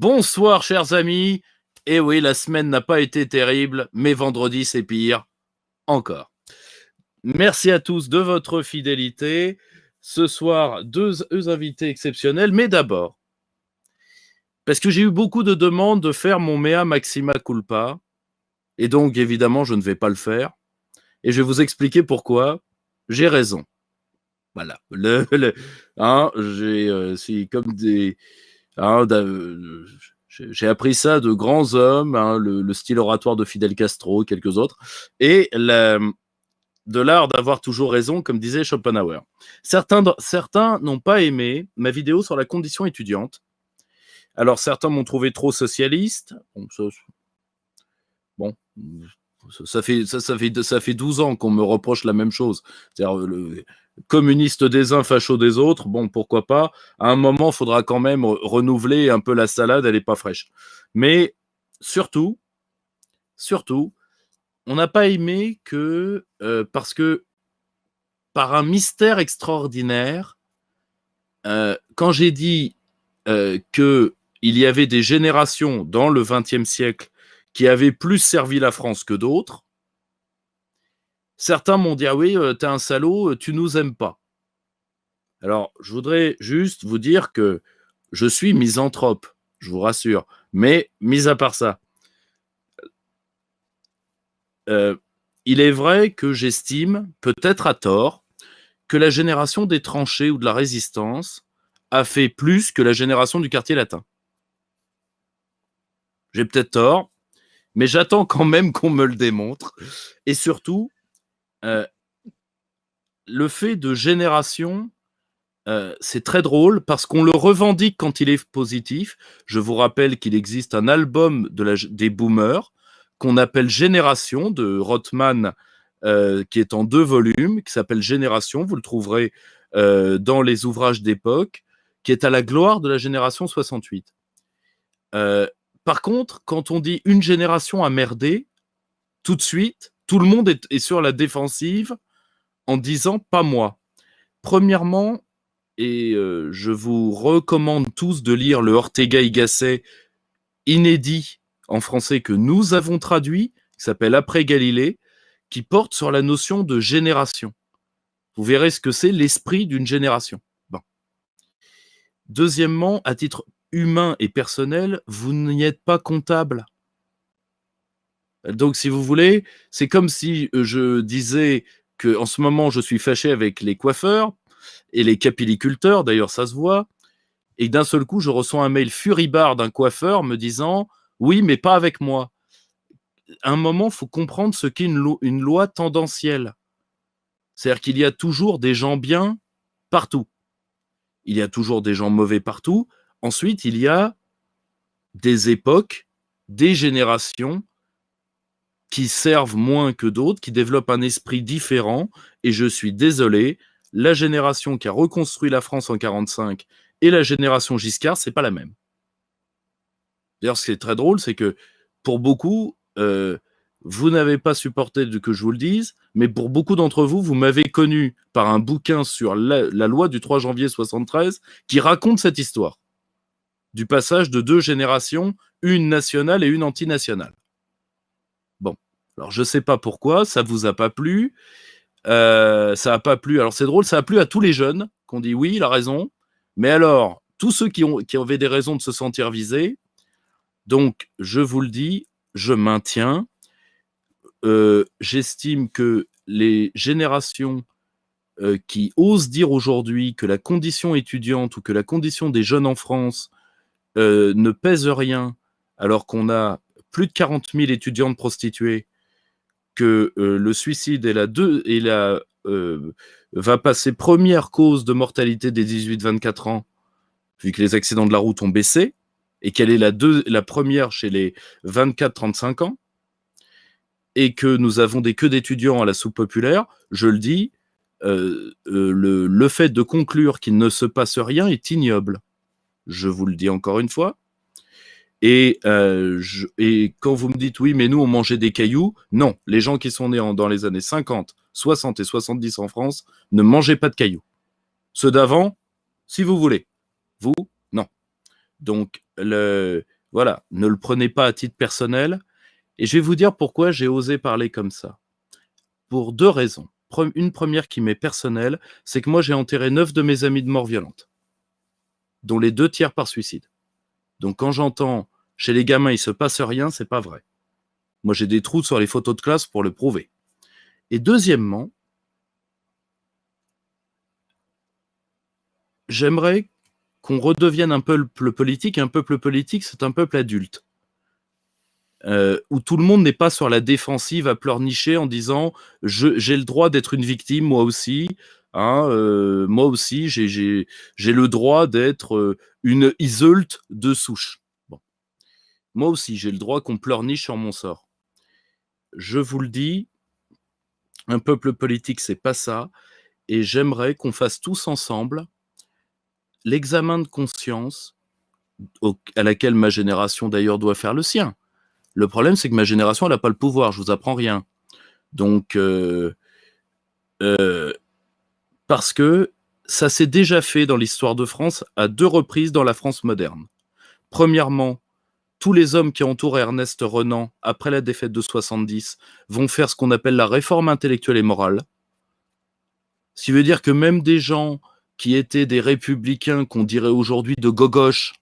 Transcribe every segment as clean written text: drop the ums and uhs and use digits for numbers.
Bonsoir chers amis. Et oui, la semaine n'a pas été terrible, mais vendredi c'est pire encore. Merci à tous de votre fidélité. Ce soir, deux invités exceptionnels, mais d'abord, parce que j'ai eu beaucoup de demandes de faire mon mea maxima culpa, et donc évidemment je ne vais pas le faire, et je vais vous expliquer pourquoi. J'ai raison. Voilà. C'est comme des... Hein, j'ai appris ça de grands hommes, hein, le style oratoire de Fidel Castro, quelques autres, et de l'art d'avoir toujours raison, comme disait Schopenhauer. Certains n'ont pas aimé ma vidéo sur la condition étudiante. Alors certains m'ont trouvé trop socialiste. Bon, ça fait 12 ans qu'on me reproche la même chose. C'est-à-dire le communiste des uns, facho des autres, bon, pourquoi pas. À un moment, il faudra quand même renouveler un peu la salade, elle n'est pas fraîche. Mais surtout, on n'a pas aimé que, parce que par un mystère extraordinaire, quand j'ai dit qu'il y avait des générations dans le XXe siècle qui avaient plus servi la France que d'autres, certains m'ont dit « Ah oui, t'es un salaud, tu nous aimes pas ». Alors, je voudrais juste vous dire que je suis misanthrope, je vous rassure. Mais, mis à part ça, il est vrai que j'estime, peut-être à tort, que la génération des tranchées ou de la résistance a fait plus que la génération du quartier latin. J'ai peut-être tort, mais j'attends quand même qu'on me le démontre. Et surtout, le fait de génération, c'est très drôle parce qu'on le revendique quand il est positif. Je vous rappelle qu'il existe un album des boomers qu'on appelle Génération de Rothman, qui est en 2 volumes, qui s'appelle Génération. Vous le trouverez dans les ouvrages d'époque, qui est à la gloire de la génération 68. Par contre, quand on dit une génération a merdé, tout de suite, tout le monde est sur la défensive en disant pas moi. Premièrement, et je vous recommande tous de lire le Ortega y Gasset inédit en français que nous avons traduit, qui s'appelle Après Galilée, qui porte sur la notion de génération. Vous verrez ce que c'est l'esprit d'une génération. Bon. Deuxièmement, à titre humain et personnel, vous n'y êtes pas comptable. Donc, si vous voulez, c'est comme si je disais qu'en ce moment, je suis fâché avec les coiffeurs et les capilliculteurs, d'ailleurs, ça se voit, et d'un seul coup, je reçois un mail furibard d'un coiffeur me disant « Oui, mais pas avec moi ». À un moment, il faut comprendre ce qu'est une loi tendancielle. C'est-à-dire qu'il y a toujours des gens bien partout. Il y a toujours des gens mauvais partout. Ensuite, il y a des époques, des générations qui servent moins que d'autres, qui développent un esprit différent. Et je suis désolé, la génération qui a reconstruit la France en 1945 et la génération Giscard, c'est pas la même. D'ailleurs, ce qui est très drôle, c'est que pour beaucoup, vous n'avez pas supporté que je vous le dise, mais pour beaucoup d'entre vous, vous m'avez connu par un bouquin sur la loi du 3 janvier 73 qui raconte cette histoire du passage de 2 générations, une nationale et une antinationale. Bon, alors je ne sais pas pourquoi, ça ne vous a pas plu. Ça n'a pas plu. Alors c'est drôle, ça a plu à tous les jeunes qui ont dit oui, il a raison. Mais alors, tous ceux qui avaient des raisons de se sentir visés, donc je vous le dis, je maintiens. J'estime que les générations qui osent dire aujourd'hui que la condition étudiante ou que la condition des jeunes en France ne pèse rien, alors qu'on a plus de 40 000 étudiantes prostituées, que le suicide va passer première cause de mortalité des 18-24 ans, vu que les accidents de la route ont baissé, et qu'elle est la première chez les 24-35 ans, et que nous avons des queues d'étudiants à la soupe populaire, je le dis, le fait de conclure qu'il ne se passe rien est ignoble. Je vous le dis encore une fois. Et quand vous me dites, oui, mais nous, on mangeait des cailloux, non, les gens qui sont nés dans les années 50, 60 et 70 en France ne mangeaient pas de cailloux. Ceux d'avant, si vous voulez. Vous, non. Donc, voilà, ne le prenez pas à titre personnel. Et je vais vous dire pourquoi j'ai osé parler comme ça. Pour 2 raisons. Une première qui m'est personnelle, c'est que moi j'ai enterré 9 de mes amis de mort violente, dont les 2 tiers par suicide. Donc quand j'entends chez les gamins il se passe rien, c'est pas vrai. Moi j'ai des trous sur les photos de classe pour le prouver. Et deuxièmement, j'aimerais qu'on redevienne un peuple politique. Un peuple politique, c'est un peuple adulte. Où tout le monde n'est pas sur la défensive à pleurnicher en disant j'ai le droit d'être une victime, moi aussi. Hein, moi aussi, j'ai le droit d'être une Iseult de souche. Bon. Moi aussi, j'ai le droit qu'on pleurniche sur mon sort. Je vous le dis, un peuple politique, c'est pas ça. Et j'aimerais qu'on fasse tous ensemble l'examen de conscience à laquelle ma génération d'ailleurs doit faire le sien. Le problème, c'est que ma génération, elle n'a pas le pouvoir, je vous apprends rien. Donc, parce que ça s'est déjà fait dans l'histoire de France à 2 reprises dans la France moderne. Premièrement, tous les hommes qui entourent Ernest Renan après la défaite de 70 vont faire ce qu'on appelle la réforme intellectuelle et morale. Ce qui veut dire que même des gens qui étaient des républicains, qu'on dirait aujourd'hui de gauche,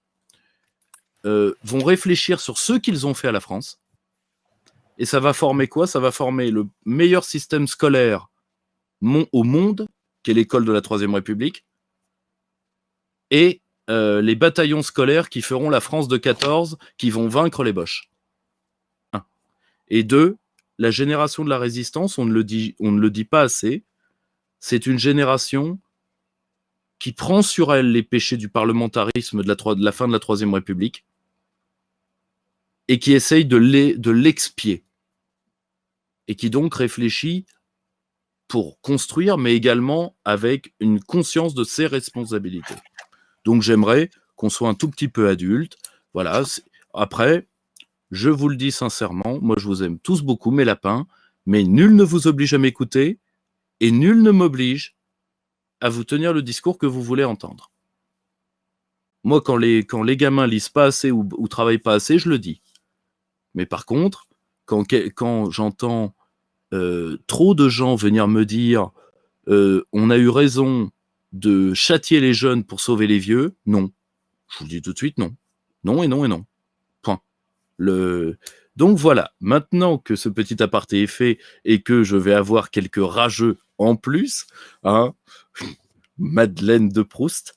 vont réfléchir sur ce qu'ils ont fait à la France. Et ça va former quoi? Ça va former le meilleur système scolaire au monde, qui est l'école de la Troisième République, et les bataillons scolaires qui feront la France de 14, qui vont vaincre les Boches. 1. Et 2, la génération de la résistance, on ne le dit pas assez, c'est une génération qui prend sur elle les péchés du parlementarisme de la fin de la Troisième République et qui essaye de l'expier. Et qui donc réfléchit pour construire, mais également avec une conscience de ses responsabilités. Donc j'aimerais qu'on soit un tout petit peu adulte. Voilà. Après, je vous le dis sincèrement, moi je vous aime tous beaucoup, mes lapins, mais nul ne vous oblige à m'écouter et nul ne m'oblige à vous tenir le discours que vous voulez entendre. Moi, quand les gamins lisent pas assez ou travaillent pas assez, je le dis. Mais par contre, quand j'entends trop de gens venir me dire on a eu raison de châtier les jeunes pour sauver les vieux, non. Je vous le dis tout de suite, non. Non et non et non. Point. Donc voilà, maintenant que ce petit aparté est fait et que je vais avoir quelques rageux en plus, hein, Madeleine de Proust,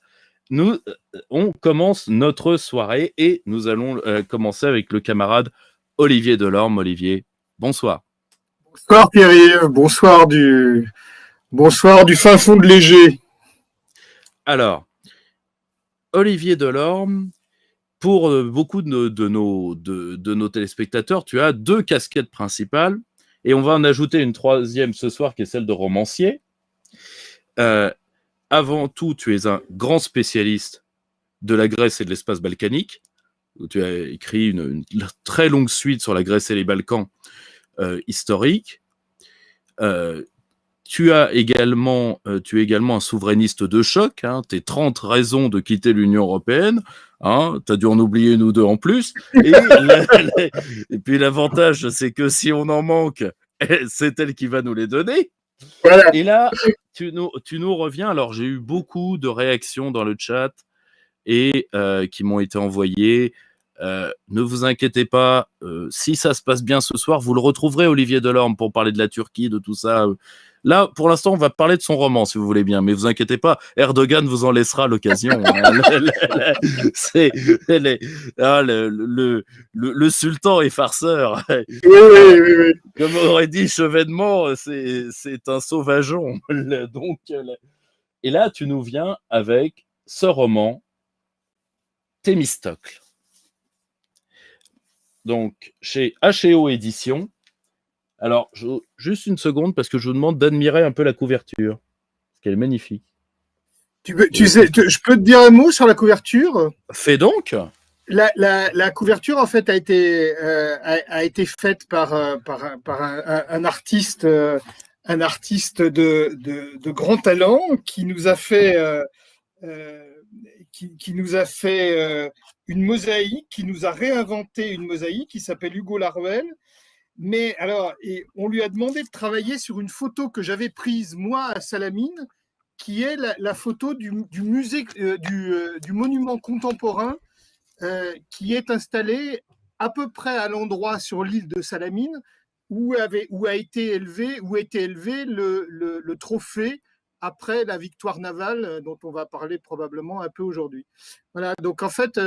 on commence notre soirée et nous allons commencer avec le camarade Olivier Delorme. Olivier, bonsoir. Bonsoir Pierre, bonsoir du fin fond de Léger. Alors, Olivier Delorme, pour beaucoup de nos téléspectateurs, tu as 2 casquettes principales et on va en ajouter une 3e ce soir qui est celle de romancier. Avant tout, tu es un grand spécialiste de la Grèce et de l'espace balkanique. Tu as écrit une très longue suite sur la Grèce et les Balkans historiques. Tu es également un souverainiste de choc. Hein, tes 30 raisons de quitter l'Union européenne. Hein, tu as dû en oublier une ou 2 en plus. Et puis l'avantage, c'est que si on en manque, c'est elle qui va nous les donner. Voilà. Et là, tu nous reviens. Alors, j'ai eu beaucoup de réactions dans le chat et qui m'ont été envoyées. Ne vous inquiétez pas, si ça se passe bien ce soir, vous le retrouverez, Olivier Delorme, pour parler de la Turquie, de tout ça. Là, pour l'instant, on va parler de son roman, si vous voulez bien, mais vous inquiétez pas, Erdogan vous en laissera l'occasion. Le sultan est farceur. Oui. Comme aurait dit Chevènement, c'est un sauvageon. Donc, et là, tu nous viens avec ce roman, Thémistocle. Donc, chez H&O Éditions. Alors, juste une seconde, parce que je vous demande d'admirer un peu la couverture. Parce qu'elle est magnifique. Je peux te dire un mot sur la couverture? Fais donc. La couverture, en fait, a été faite par un artiste de grand talent qui nous a fait qui nous a fait une mosaïque, qui nous a réinventé une mosaïque, qui s'appelle Hugo Laruelle. Mais alors, et on lui a demandé de travailler sur une photo que j'avais prise, moi, à Salamine, qui est la photo du musée, du monument contemporain qui est installé à peu près à l'endroit sur l'île de Salamine où était élevé le trophée après la victoire navale dont on va parler probablement un peu aujourd'hui. Voilà, donc en fait,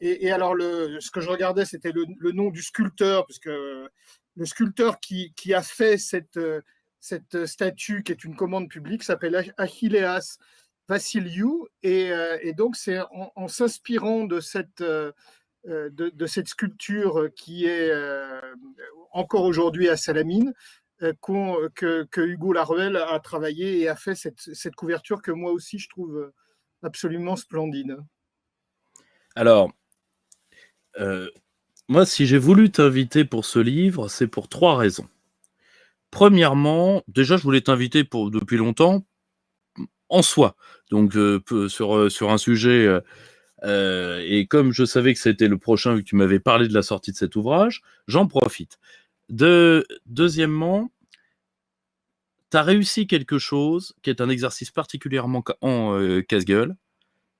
et alors ce que je regardais, c'était le nom du sculpteur, parce que le sculpteur qui a fait cette statue, qui est une commande publique, s'appelle Achilleas Vassiliou, et donc c'est en s'inspirant de cette sculpture qui est encore aujourd'hui à Salamine, que Hugo Laruelle a travaillé et a fait cette couverture que moi aussi je trouve absolument splendide. Alors, moi, si j'ai voulu t'inviter pour ce livre, c'est pour 3 raisons. Premièrement, déjà, je voulais t'inviter depuis longtemps, en soi. Donc, sur un sujet, et comme je savais que c'était le prochain, vu que tu m'avais parlé de la sortie de cet ouvrage, j'en profite. Deuxièmement, tu as réussi quelque chose qui est un exercice particulièrement casse-gueule,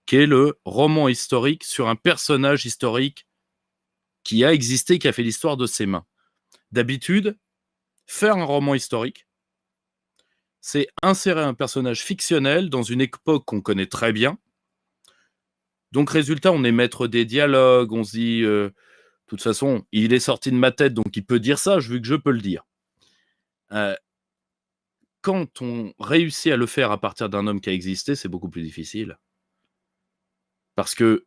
qui est le roman historique sur un personnage historique qui a existé, qui a fait l'histoire de ses mains. D'habitude, faire un roman historique, c'est insérer un personnage fictionnel dans une époque qu'on connaît très bien. Donc, résultat, on est maître des dialogues, on se dit, de toute façon, il est sorti de ma tête, donc il peut dire ça, vu que je peux le dire. Quand on réussit à le faire à partir d'un homme qui a existé, c'est beaucoup plus difficile. Parce que,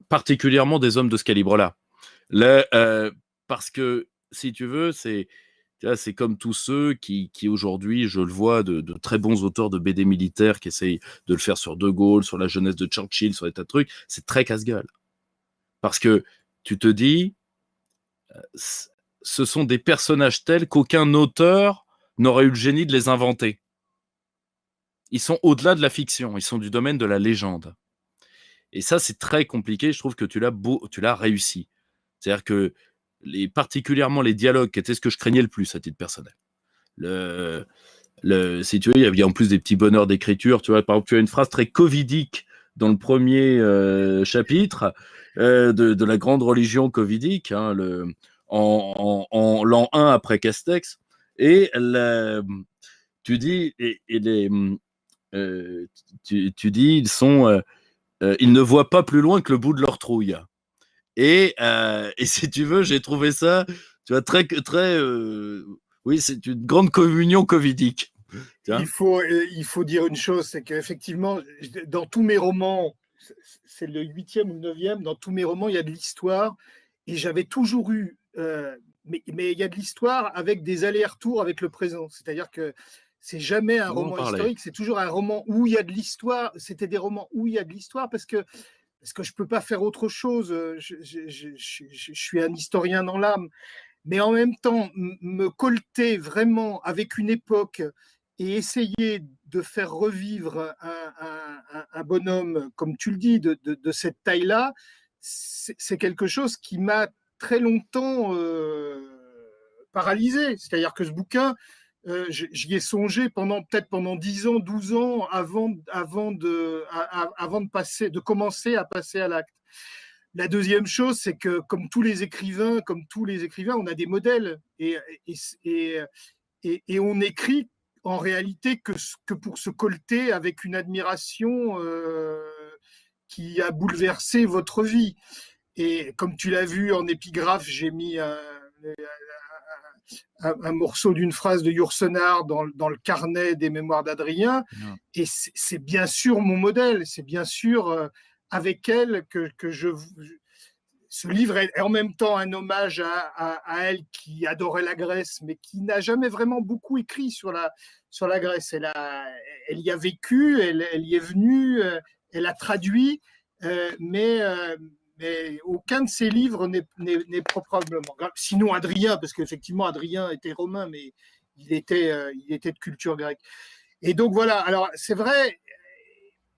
particulièrement des hommes de ce calibre-là. Parce que, si tu veux, c'est comme tous ceux qui aujourd'hui, je le vois, de très bons auteurs de BD militaires qui essayent de le faire sur De Gaulle, sur la jeunesse de Churchill, sur des tas de trucs, c'est très casse-gueule. Parce que tu te dis, ce sont des personnages tels qu'aucun auteur n'aurait eu le génie de les inventer. Ils sont au-delà de la fiction, ils sont du domaine de la légende. Et ça, c'est très compliqué, je trouve que tu l'as réussi. C'est-à-dire que particulièrement les dialogues, qui étaient ce que je craignais le plus à titre personnel. Si tu veux, il y a en plus des petits bonheurs d'écriture. Tu vois, par exemple, tu as une phrase très covidique dans le premier chapitre de la grande religion covidique, hein, en l'an 1 après Castex. Et tu dis, tu dis, ils ne voient pas plus loin que le bout de leur trouille. Et si tu veux, j'ai trouvé ça, tu vois, oui, c'est une grande communion covidique. Il faut dire une chose, c'est qu'effectivement, dans tous mes romans, c'est le 8e ou le 9e, dans tous mes romans, il y a de l'histoire. Et j'avais toujours eu, mais il y a de l'histoire avec des allers-retours avec le présent. C'est-à-dire que c'est jamais un roman historique, c'est toujours un roman où il y a de l'histoire. C'était des romans où il y a de l'histoire parce que je peux pas faire autre chose. Je suis un historien dans l'âme. Mais en même temps, me colter vraiment avec une époque et essayer de faire revivre un bonhomme, comme tu le dis, de cette taille-là, c'est quelque chose qui m'a très longtemps paralysé. C'est-à-dire que ce bouquin, j'y ai songé peut-être pendant 10 ans, 12 ans avant de commencer à passer à l'acte. La deuxième chose, c'est que comme tous les écrivains, on a des modèles et on écrit en réalité que pour se colter avec une admiration qui a bouleversé votre vie. Et comme tu l'as vu en épigraphe, j'ai mis un morceau d'une phrase de Yourcenar dans le carnet des mémoires d'Adrien. Non. Et c'est bien sûr mon modèle, c'est bien sûr avec elle que ce livre est en même temps un hommage à elle qui adorait la Grèce, mais qui n'a jamais vraiment beaucoup écrit sur la Grèce. Elle y a vécu, elle y est venue, elle a traduit, mais aucun de ses livres n'est probablement. Sinon Adrien, parce qu'effectivement Adrien était romain, mais il était de culture grecque. Et donc voilà, alors c'est vrai,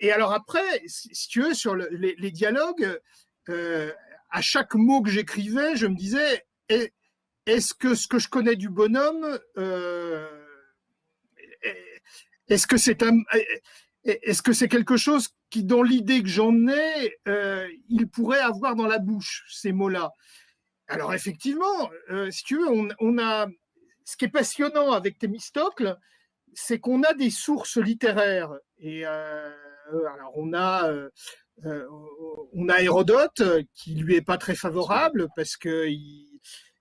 Et alors après, si tu veux, sur les dialogues, à chaque mot que j'écrivais, je me disais, est-ce que ce que je connais du bonhomme, est-ce que c'est quelque chose qui, dans l'idée que j'en ai, il pourrait avoir dans la bouche, ces mots-là? Alors effectivement, si tu veux, on a ce qui est passionnant avec Thémistocle, c'est qu'on a des sources littéraires. Et alors on a Hérodote qui lui est pas très favorable parce que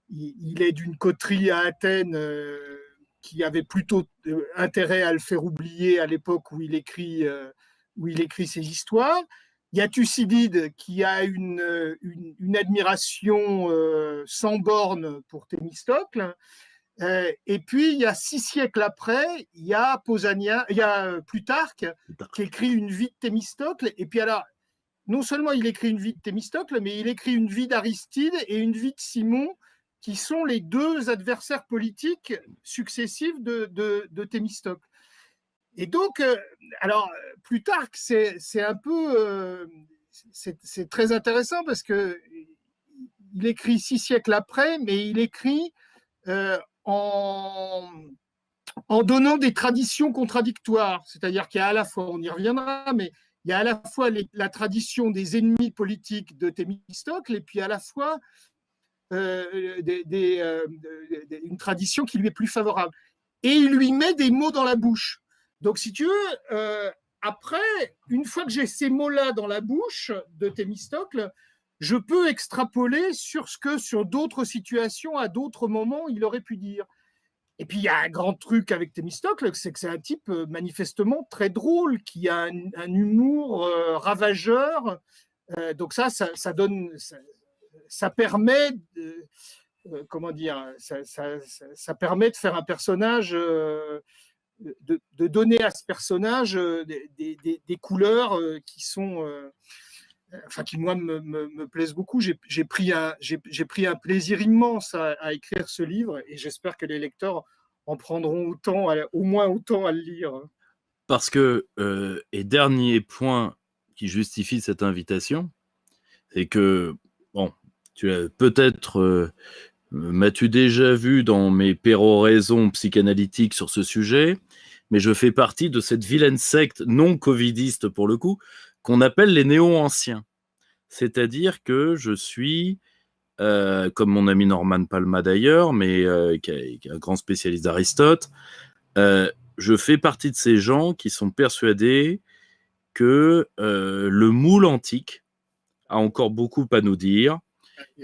il est d'une coterie à Athènes qui avait plutôt intérêt à le faire oublier à l'époque où il écrit ses histoires. Il y a Thucydide qui a une admiration sans borne pour Thémistocle. Et puis, il y a 6 siècles après, il y a Plutarque qui écrit une vie de Thémistocle. Et puis alors, non seulement il écrit une vie de Thémistocle, mais il écrit une vie d'Aristide et une vie de Cimon, qui sont les deux adversaires politiques successifs de Thémistocle. Et donc, alors, Plutarque, c'est un peu... c'est très intéressant parce qu'il écrit 6 siècles après, mais il écrit en donnant des traditions contradictoires. C'est-à-dire qu'il y a à la fois, on y reviendra, mais il y a à la fois la tradition des ennemis politiques de Thémistocle et puis à la fois une tradition qui lui est plus favorable. Et il lui met des mots dans la bouche. Donc, si tu veux, après, une fois que j'ai ces mots-là dans la bouche de Thémistocle, je peux extrapoler sur ce que, sur d'autres situations, à d'autres moments, il aurait pu dire. Et puis, il y a un grand truc avec Thémistocle, c'est que c'est un type manifestement très drôle, qui a un humour ravageur. Donc ça donne... Ça permet... comment dire, ça permet de faire un personnage, de donner à ce personnage des couleurs qui sont, enfin qui moi me plaisent beaucoup. J'ai pris un plaisir immense à écrire ce livre et j'espère que les lecteurs en prendront autant, au moins autant à le lire. Parce que, et dernier point qui justifie cette invitation, c'est que, bon, tu as peut-être... m'as-tu déjà vu dans mes péroraisons psychanalytiques sur ce sujet, mais je fais partie de cette vilaine secte non covidiste pour le coup, qu'on appelle les néo-anciens. C'est-à-dire que je suis, comme mon ami Norman Palma d'ailleurs, mais qui est un grand spécialiste d'Aristote, je fais partie de ces gens qui sont persuadés que le moule antique a encore beaucoup à nous dire,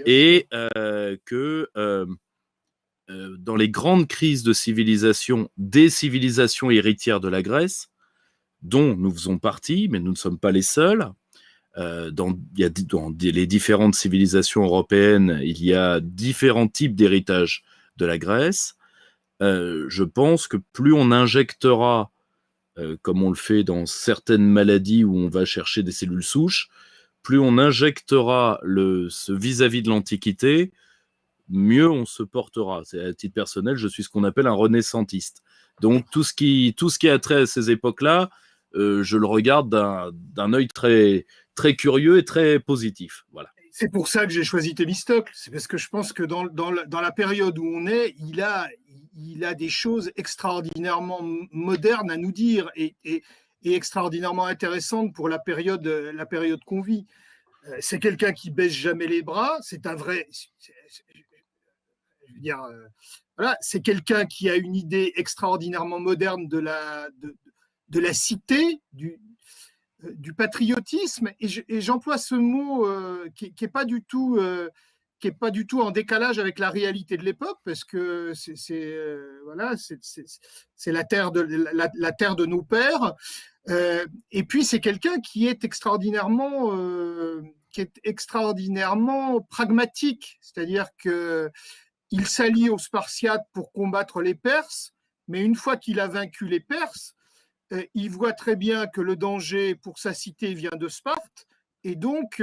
et que dans les grandes crises de civilisation, des civilisations héritières de la Grèce, dont nous faisons partie, mais nous ne sommes pas les seuls, dans les différentes civilisations européennes, il y a différents types d'héritage de la Grèce. Je pense que plus on injectera, comme on le fait dans certaines maladies où on va chercher des cellules souches, plus on injectera ce vis-à-vis de l'Antiquité, mieux on se portera. C'est à titre personnel, je suis ce qu'on appelle un renaissantiste. Donc tout ce qui a trait à ces époques-là, je le regarde d'un œil très, très curieux et très positif. Voilà. C'est pour ça que j'ai choisi Thémistocle. C'est parce que je pense que dans la période où on est, il a des choses extraordinairement modernes à nous dire et extraordinairement intéressantes pour la période qu'on vit. C'est quelqu'un qui baisse jamais les bras. C'est un vrai... Je veux dire, voilà, c'est quelqu'un qui a une idée extraordinairement moderne de la cité, du patriotisme, et j'emploie ce mot qui n'est pas du tout en décalage avec la réalité de l'époque, parce que c'est la terre de nos pères. Et puis c'est quelqu'un qui est extraordinairement pragmatique, c'est-à-dire que il s'allie aux Spartiates pour combattre les Perses, mais une fois qu'il a vaincu les Perses, il voit très bien que le danger pour sa cité vient de Sparte, et donc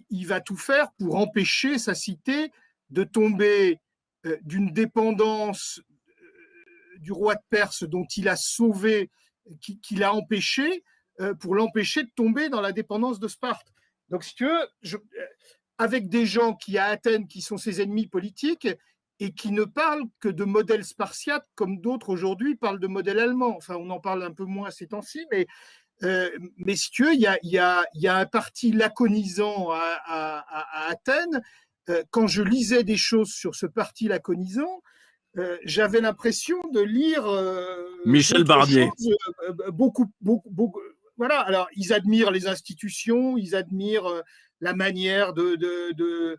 il va tout faire pour empêcher sa cité de tomber d'une dépendance du roi de Perse dont il a sauvé, qu'il a empêché, pour l'empêcher de tomber dans la dépendance de Sparte. Donc, si tu veux, avec des gens à Athènes qui sont ses ennemis politiques et qui ne parlent que de modèle spartiate, comme d'autres aujourd'hui parlent de modèle allemand. Enfin, on en parle un peu moins ces temps-ci, mais si tu veux, il y a un parti laconisant à Athènes. Quand je lisais des choses sur ce parti laconisant, j'avais l'impression de lire Michel Barnier. choses, beaucoup. Voilà, alors ils admirent les institutions, ils admirent la manière des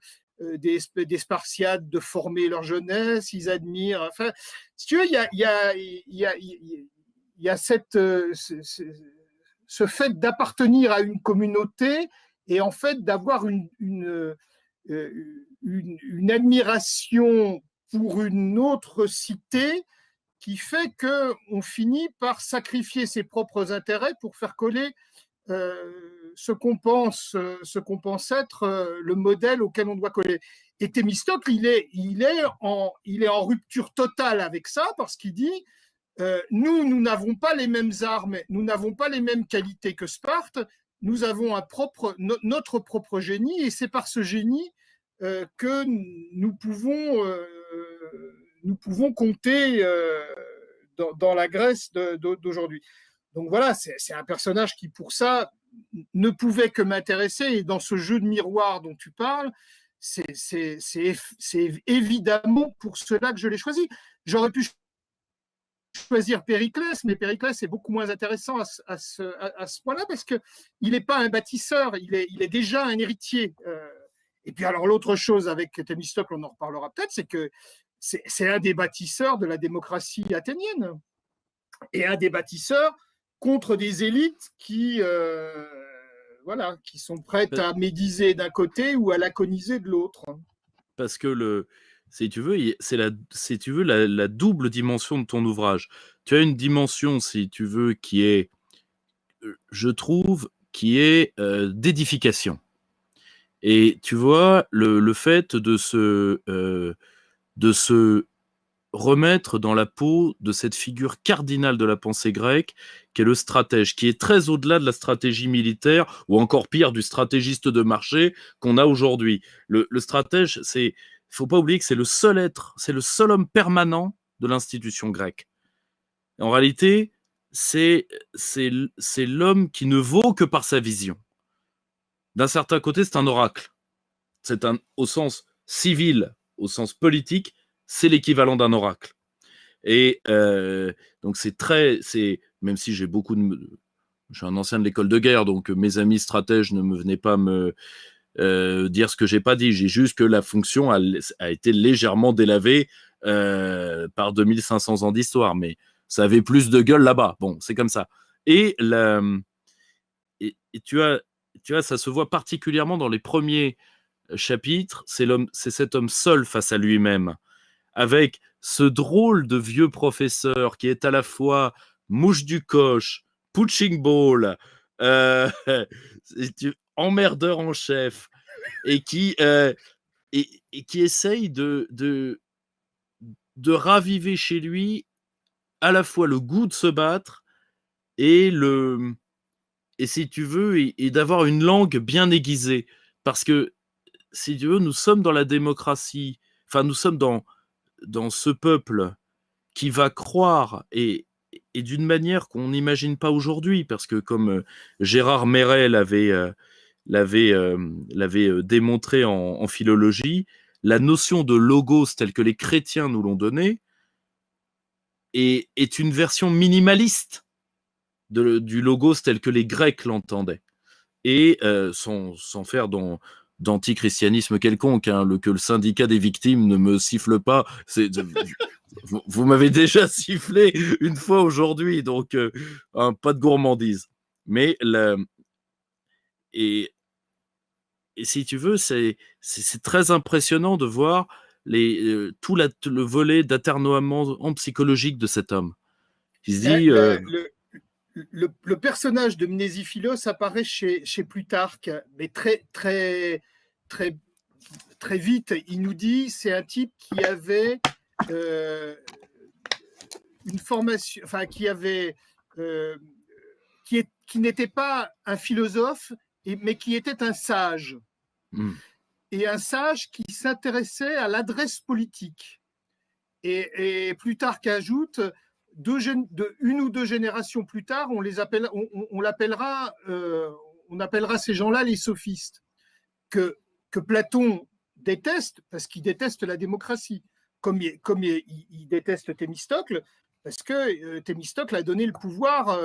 Spartiates de former leur jeunesse, ils admirent. Enfin, si tu veux, il y a ce fait d'appartenir à une communauté et en fait d'avoir une admiration pour une autre cité qui fait qu'on finit par sacrifier ses propres intérêts pour faire coller ce qu'on pense être le modèle auquel on doit coller. Et Thémistocle, il est en rupture totale avec ça parce qu'il dit nous n'avons pas les mêmes armes, nous n'avons pas les mêmes qualités que Sparte, nous avons notre propre génie, et c'est par ce génie que nous pouvons compter dans la Grèce d'aujourd'hui. Donc voilà, c'est un personnage qui, pour ça, ne pouvait que m'intéresser. Et dans ce jeu de miroir dont tu parles, c'est évidemment pour cela que je l'ai choisi. J'aurais pu choisir Périclès, mais Périclès est beaucoup moins intéressant à ce point-là parce qu'il n'est pas un bâtisseur, il est déjà un héritier. Et puis alors l'autre chose avec Thémistocle, on en reparlera peut-être, c'est que c'est un des bâtisseurs de la démocratie athénienne et un des bâtisseurs contre des élites qui sont prêtes à médiser d'un côté ou à laconiser de l'autre. Parce que si tu veux, c'est la double dimension de ton ouvrage. Tu as une dimension, si tu veux, qui est, je trouve, d'édification. Et tu vois, le fait de se remettre dans la peau de cette figure cardinale de la pensée grecque, qui est le stratège, qui est très au-delà de la stratégie militaire, ou encore pire, du stratégiste de marché qu'on a aujourd'hui. Le stratège, il faut pas oublier que c'est le seul être, c'est le seul homme permanent de l'institution grecque. En réalité, c'est l'homme qui ne vaut que par sa vision. D'un certain côté, c'est un oracle. Au sens civil, au sens politique, c'est l'équivalent d'un oracle. Et donc même si je suis un ancien de l'école de guerre, donc mes amis stratèges ne me venaient pas me dire ce que j'ai pas dit. J'ai juste que la fonction a été légèrement délavée par 2500 ans d'histoire, mais ça avait plus de gueule là-bas. Bon, c'est comme ça. Et tu vois, ça se voit particulièrement dans les premiers chapitres. C'est cet homme seul face à lui-même, avec ce drôle de vieux professeur qui est à la fois mouche du coche, punching ball, emmerdeur en chef, et qui essaye de raviver chez lui à la fois le goût de se battre et si tu veux, et d'avoir une langue bien aiguisée. Parce que, si tu veux, nous sommes dans la démocratie, enfin, nous sommes dans ce peuple qui va croire, et d'une manière qu'on n'imagine pas aujourd'hui, parce que comme Gérard Méret l'avait démontré en philologie, la notion de logos telle que les chrétiens nous l'ont donnée est une version minimaliste du logos tel que les Grecs l'entendaient. Et sans faire d'antichristianisme quelconque, hein, que le syndicat des victimes ne me siffle pas. Vous m'avez déjà sifflé une fois aujourd'hui, donc pas de gourmandise. Mais et si tu veux, c'est très impressionnant de voir tout le volet d'aternoiement psychologique de cet homme. Il se dit... Le personnage de Mnésiphilos apparaît chez Plutarque, mais très, très, très, très vite. Il nous dit c'est un type qui avait une formation, enfin qui qui n'était pas un philosophe, mais qui était un sage. Et un sage qui s'intéressait à l'adresse politique. Et Plutarque ajoute, une ou deux générations plus tard, on appellera ces gens-là les sophistes, que Platon déteste, parce qu'il déteste la démocratie, comme il déteste Thémistocle, parce que Thémistocle a donné le pouvoir,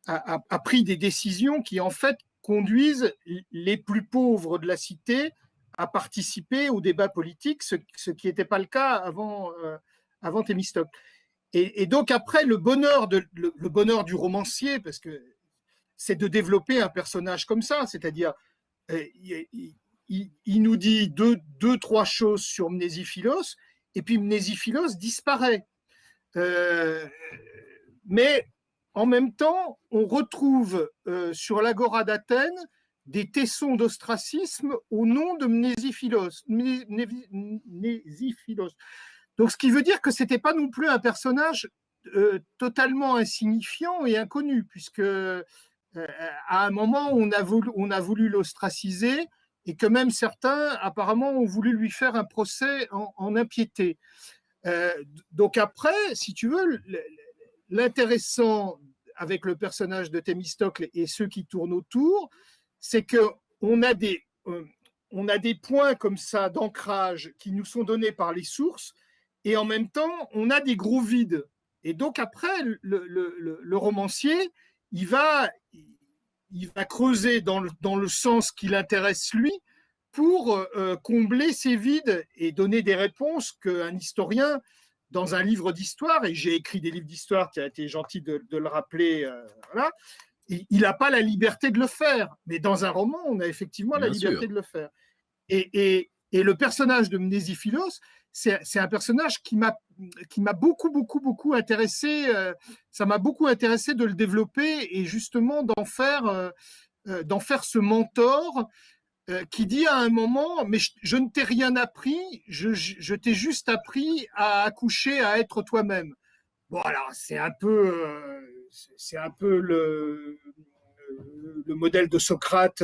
a pris des décisions qui, en fait, conduisent les plus pauvres de la cité à participer au débat politique, ce qui n'était pas le cas avant Thémistocle. Et donc après, le bonheur du romancier, parce que c'est de développer un personnage comme ça, c'est-à-dire il nous dit deux, trois choses sur Mnésiphilos, et puis Mnésiphilos disparaît. Mais en même temps, on retrouve sur l'agora d'Athènes des tessons d'ostracisme au nom de Mnésiphilos. Donc, ce qui veut dire que ce n'était pas non plus un personnage totalement insignifiant et inconnu, puisque à un moment, on a voulu l'ostraciser et que même certains, apparemment, ont voulu lui faire un procès en impiété. Donc après, si tu veux, l'intéressant avec le personnage de Thémistocle et ceux qui tournent autour, c'est qu'on a des points comme ça d'ancrage qui nous sont donnés par les sources, et en même temps, on a des gros vides. Et donc après, le romancier, il va creuser dans le sens qui l'intéresse lui pour combler ces vides et donner des réponses qu'un historien, dans un livre d'histoire, et j'ai écrit des livres d'histoire, tu as été gentil de le rappeler, voilà, il n'a pas la liberté de le faire. Mais dans un roman, on a effectivement la liberté de le faire. Et le personnage de Mnésiphilos, c'est un personnage qui m'a beaucoup intéressé. Ça m'a beaucoup intéressé de le développer et justement d'en faire ce mentor qui dit à un moment, mais je ne t'ai rien appris, je t'ai juste appris à accoucher, à être toi-même. Bon, alors c'est un peu le modèle de Socrate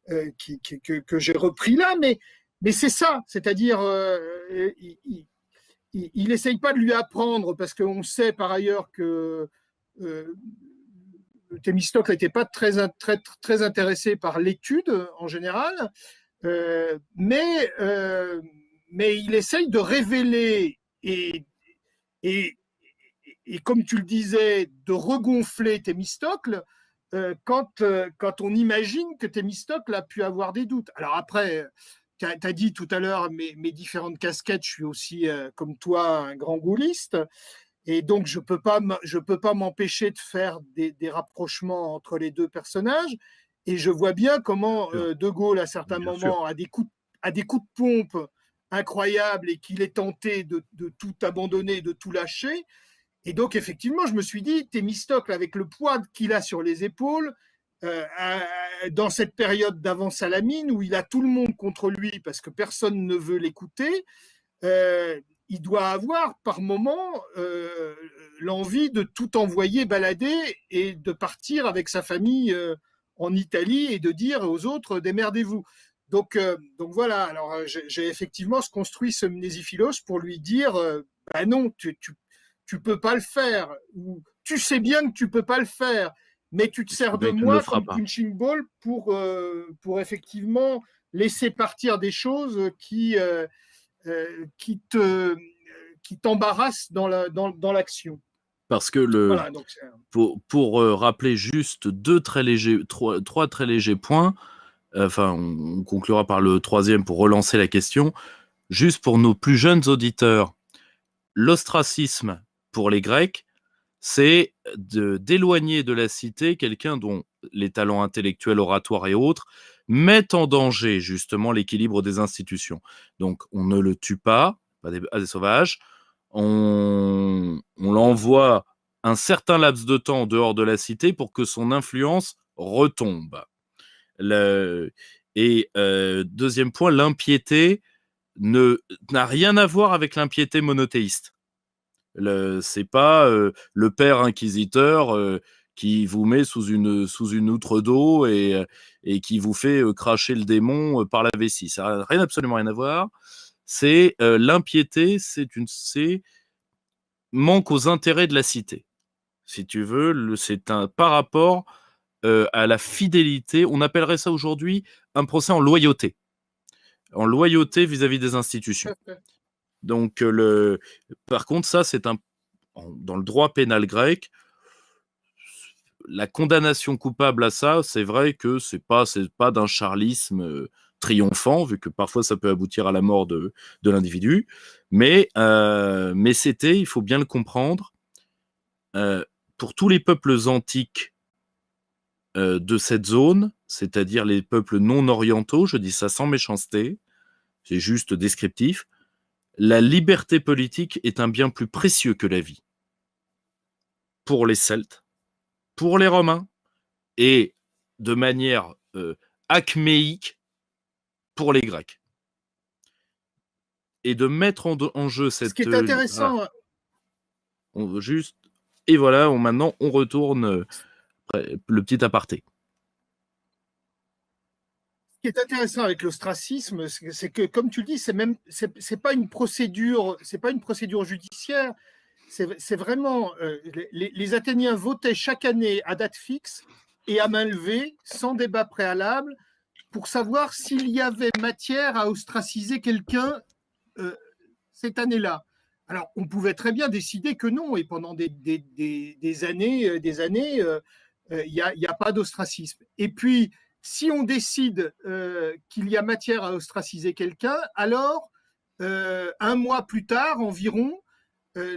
que j'ai repris là, mais c'est ça, c'est-à-dire il essaye pas de lui apprendre, parce qu'on sait par ailleurs que Thémistocle n'était pas très intéressé par l'étude en général, mais il essaye de révéler et comme tu le disais, de regonfler Thémistocle quand on imagine que Thémistocle a pu avoir des doutes. Alors après, tu as dit tout à l'heure mes différentes casquettes, je suis aussi, comme toi, un grand gaulliste. Et donc, je peux pas m'empêcher de faire des rapprochements entre les deux personnages. Et je vois bien comment De Gaulle, à certains moments, a des coups de pompe incroyables et qu'il est tenté de tout abandonner, de tout lâcher. Et donc, effectivement, je me suis dit, Thémistocle, avec le poids qu'il a sur les épaules, dans cette période d'avant Salamine, où il a tout le monde contre lui parce que personne ne veut l'écouter, il doit avoir par moment l'envie de tout envoyer balader et de partir avec sa famille en Italie et de dire aux autres démerdez-vous. Donc voilà, alors j'ai effectivement construit ce Mnésiphilos pour lui dire bah non, tu peux pas le faire, ou tu sais bien que tu peux pas le faire, mais tu te sers de moi comme punching ball pour effectivement laisser partir des choses qui t'embarrasse dans l'action. Parce que voilà, donc pour rappeler juste trois très légers points, enfin on conclura par le troisième pour relancer la question, juste pour nos plus jeunes auditeurs, l'ostracisme pour les Grecs, c'est d'éloigner de la cité quelqu'un dont les talents intellectuels, oratoires et autres mettent en danger justement l'équilibre des institutions. Donc on ne le tue pas à des sauvages, on l'envoie un certain laps de temps en dehors de la cité pour que son influence retombe. Deuxième point, l'impiété n'a rien à voir avec l'impiété monothéiste. C'est pas le père inquisiteur qui vous met sous une outre d'eau et qui vous fait cracher le démon par la vessie. Ça n'a absolument rien à voir. C'est l'impiété, c'est manque aux intérêts de la cité. Si tu veux, c'est un par rapport à la fidélité. On appellerait ça aujourd'hui un procès en loyauté. En loyauté vis-à-vis des institutions. Donc, par contre, ça, c'est dans le droit pénal grec, la condamnation coupable à ça, c'est vrai que c'est pas d'un charlisme triomphant, vu que parfois ça peut aboutir à la mort de l'individu, mais c'était, il faut bien le comprendre, pour tous les peuples antiques de cette zone, c'est-à-dire les peuples non orientaux, je dis ça sans méchanceté, c'est juste descriptif, la liberté politique est un bien plus précieux que la vie. Pour les Celtes, pour les Romains, et de manière acméique pour les Grecs. Et de mettre en jeu cette... Ce qui est intéressant... Et voilà, maintenant, on retourne le petit aparté. Ce qui est intéressant avec l'ostracisme, c'est que, comme tu le dis, c'est pas une procédure judiciaire. C'est vraiment les Athéniens votaient chaque année à date fixe et à main levée, sans débat préalable, pour savoir s'il y avait matière à ostraciser quelqu'un cette année-là. Alors, on pouvait très bien décider que non, et pendant des années, il n'y a pas d'ostracisme. Et puis, si on décide qu'il y a matière à ostraciser quelqu'un, alors, un mois plus tard environ,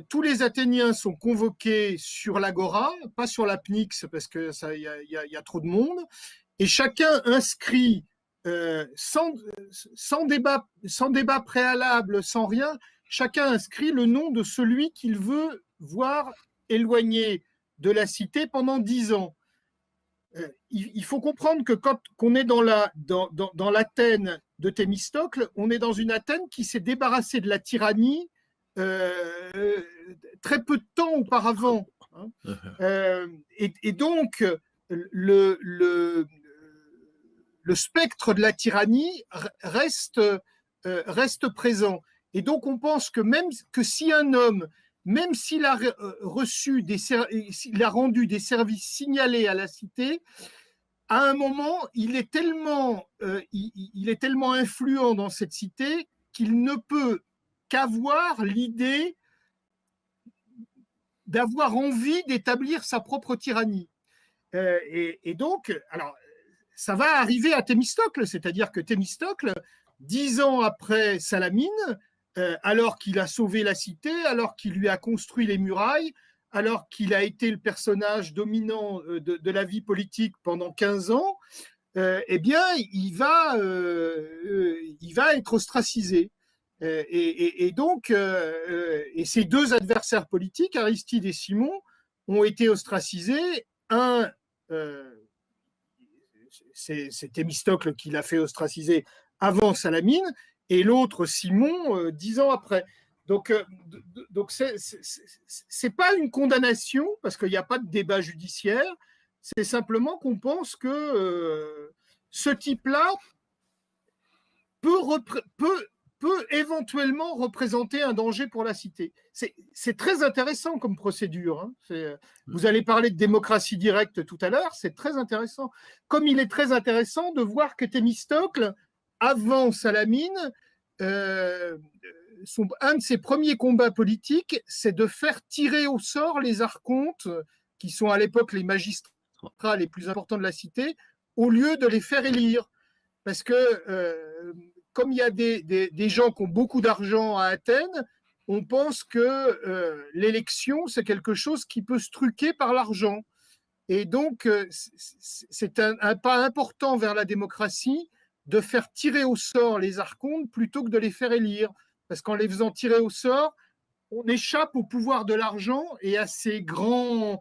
tous les Athéniens sont convoqués sur l'agora, pas sur la Pnyx, parce qu'il y a trop de monde, et chacun inscrit, sans débat préalable, sans rien, chacun inscrit le nom de celui qu'il veut voir éloigné de la cité pendant 10 ans. Il faut comprendre que quand on est dans l'Athènes de Thémistocle, on est dans une Athènes qui s'est débarrassée de la tyrannie très peu de temps auparavant. Et donc, le spectre de la tyrannie reste présent. Et donc, on pense que même que si un homme, même s'il a rendu des services signalés à la cité, à un moment, il est tellement influent dans cette cité qu'il ne peut qu'avoir l'idée d'avoir envie d'établir sa propre tyrannie. Et donc, alors, ça va arriver à Thémistocle, c'est-à-dire que Thémistocle, 10 ans après Salamine, alors qu'il a sauvé la cité, alors qu'il lui a construit les murailles, alors qu'il a été le personnage dominant de la vie politique pendant 15 ans, eh bien, il va être ostracisé. Et donc, ces deux adversaires politiques, Aristide et Simon, ont été ostracisés. Un, c'est Thémistocle qui l'a fait ostraciser avant Salamine, et l'autre, Simon, 10 ans après. Donc c'est pas une condamnation, parce qu'il n'y a pas de débat judiciaire, c'est simplement qu'on pense que ce type-là peut éventuellement représenter un danger pour la cité. C'est très intéressant comme procédure. Hein. Vous allez parler de démocratie directe tout à l'heure, c'est très intéressant. Comme il est très intéressant de voir que Thémistocle, avant Salamine, un de ses premiers combats politiques, c'est de faire tirer au sort les archontes, qui sont à l'époque les magistrats les plus importants de la cité, au lieu de les faire élire. Parce que comme il y a des gens qui ont beaucoup d'argent à Athènes, on pense que l'élection, c'est quelque chose qui peut se truquer par l'argent. Et donc, c'est un pas important vers la démocratie de faire tirer au sort les archontes plutôt que de les faire élire. Parce qu'en les faisant tirer au sort, on échappe au pouvoir de l'argent et à ces grandes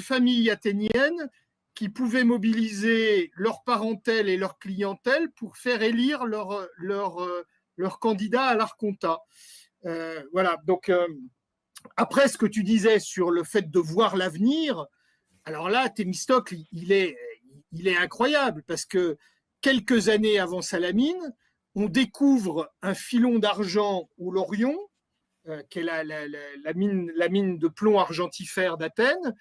familles athéniennes qui pouvaient mobiliser leur parentèle et leur clientèle pour faire élire leur candidat à l'archontat. Voilà, donc Après, ce que tu disais sur le fait de voir l'avenir, alors là, Thémistocle, il est incroyable parce que quelques années avant Salamine, on découvre un filon d'argent au Lorion, qui est la mine de plomb argentifère d'Athènes.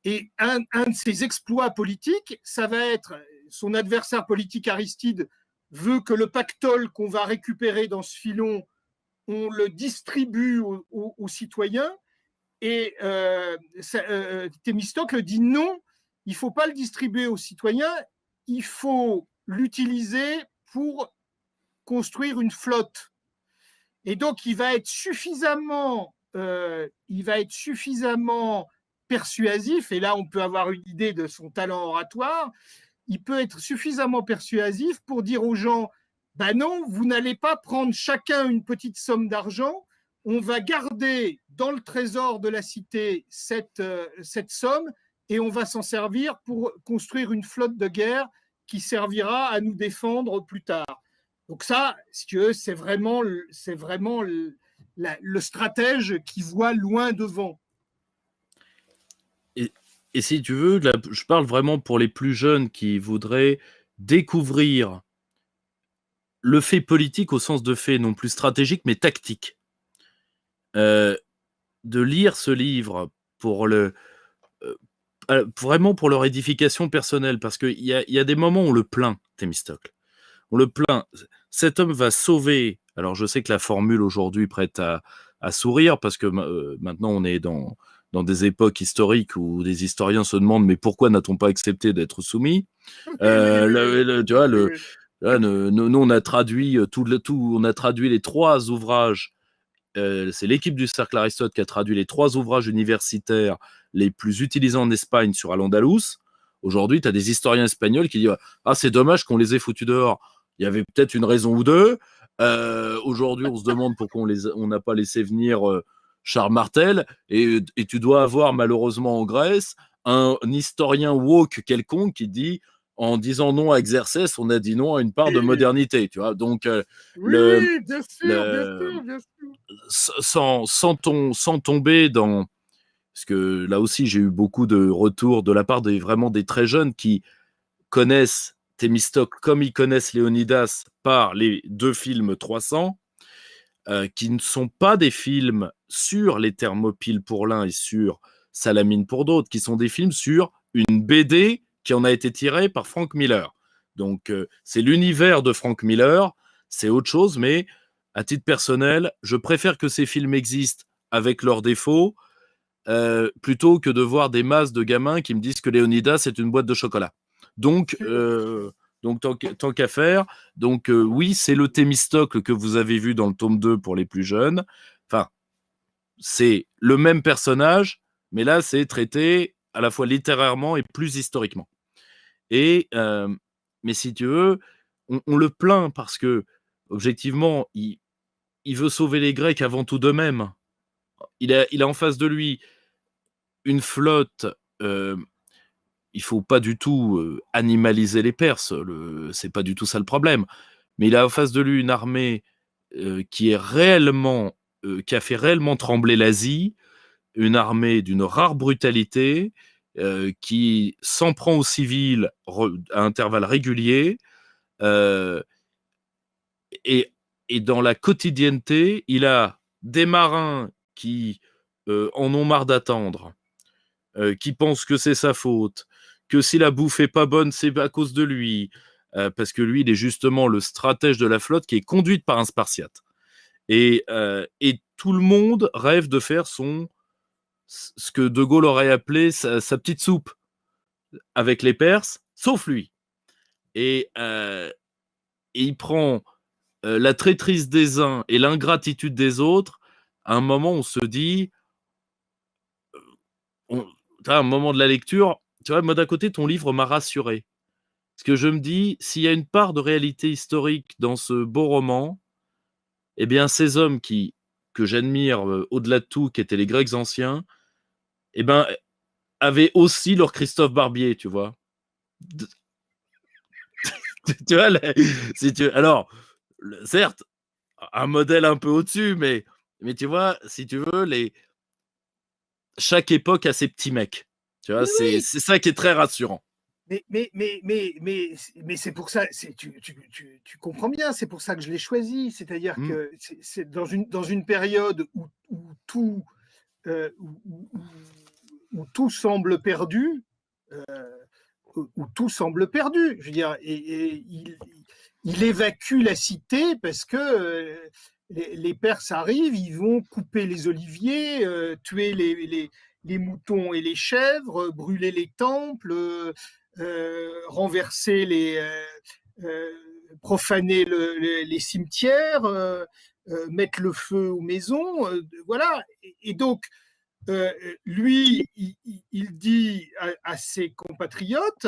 Et un de ses exploits politiques, ça va être son adversaire politique Aristide veut que le pactole qu'on va récupérer dans ce filon, on le distribue aux citoyens. Et Thémistocle dit non, il ne faut pas le distribuer aux citoyens, il faut l'utiliser pour construire une flotte. Et donc, il va être suffisamment persuasif, et là, on peut avoir une idée de son talent oratoire, il peut être suffisamment persuasif pour dire aux gens, ben non, vous n'allez pas prendre chacun une petite somme d'argent, on va garder dans le trésor de la cité cette somme et on va s'en servir pour construire une flotte de guerre qui servira à nous défendre plus tard. Donc ça, si tu veux, c'est vraiment le stratège qui voit loin devant. Et si tu veux, là, je parle vraiment pour les plus jeunes qui voudraient découvrir le fait politique au sens de fait non plus stratégique, mais tactique. De lire ce livre pour vraiment pour leur édification personnelle, parce qu'il y a des moments où on le plaint, Thémistocle. On le plaint. Cet homme va sauver. Alors, je sais que la formule aujourd'hui prête à sourire, parce que maintenant, on est dans des époques historiques où des historiens se demandent mais pourquoi n'a-t-on pas accepté d'être soumis. Tu vois, nous, on a traduit on a traduit les 3 ouvrages. C'est l'équipe du Cercle Aristote qui a traduit les 3 ouvrages universitaires les plus utilisés en Espagne sur Al-Andalus. Aujourd'hui, tu as des historiens espagnols qui disent ah, c'est dommage qu'on les ait foutus dehors. Il y avait peut-être une raison ou deux. Aujourd'hui, on se demande pourquoi on n'a pas laissé venir Charles Martel. Et tu dois avoir, malheureusement, en Grèce, un historien woke quelconque qui dit en disant non à Xerxès, on a dit non à une part de modernité. Tu vois. Donc, oui, bien sûr. Sans tomber dans... Parce que là aussi, j'ai eu beaucoup de retours de la part vraiment des très jeunes qui connaissent Thémistocle comme ils connaissent Léonidas par les 2 films 300, qui ne sont pas des films sur les Thermopyles pour l'un et sur Salamine pour d'autres, qui sont des films sur une BD qui en a été tirée par Frank Miller. Donc, c'est l'univers de Frank Miller, c'est autre chose, mais à titre personnel, je préfère que ces films existent avec leurs défauts, plutôt que de voir des masses de gamins qui me disent que Léonidas est une boîte de chocolat. Donc tant qu'à faire, oui, c'est le Thémistocle que vous avez vu dans le tome 2 pour les plus jeunes. Enfin, c'est le même personnage, mais là, c'est traité à la fois littérairement et plus historiquement. Et mais si tu veux, on le plaint parce que, objectivement, il veut sauver les Grecs avant tout d'eux-mêmes. Il a en face de lui une flotte. Il faut pas du tout animaliser les Perses. C'est pas du tout ça le problème. Mais il a en face de lui une armée qui a fait réellement trembler l'Asie, une armée d'une rare brutalité, qui s'en prend aux civils à intervalles réguliers, et dans la quotidienneté, il a des marins qui en ont marre d'attendre, qui pensent que c'est sa faute, que si la bouffe est pas bonne, c'est à cause de lui, parce que lui, il est justement le stratège de la flotte qui est conduite par un Spartiate. Et tout le monde rêve de faire ce que De Gaulle aurait appelé sa petite soupe avec les Perses, sauf lui. Et il prend la traîtrise des uns et l'ingratitude des autres. À un moment, on se dit, à un moment de la lecture, tu vois, moi d'un côté, ton livre m'a rassuré. Parce que je me dis, s'il y a une part de réalité historique dans ce beau roman, eh bien, ces hommes que j'admire au-delà de tout, qui étaient les Grecs anciens, eh ben, avaient aussi leur Christophe Barbier, tu vois. Tu vois, alors, certes, un modèle un peu au-dessus, mais tu vois, si tu veux, chaque époque a ses petits mecs. Tu vois, c'est ça qui est très rassurant. Mais c'est pour ça, tu comprends bien, c'est pour ça que je l'ai choisi. C'est-à-dire que c'est dans une période où tout, où tout semble perdu, où tout semble perdu. Je veux dire, et il évacue la cité parce que les Perses arrivent, ils vont couper les oliviers, tuer les moutons et les chèvres, brûler les temples, renverser profaner les cimetières, mettre le feu aux maisons, voilà. Et donc, lui, il dit à ses compatriotes,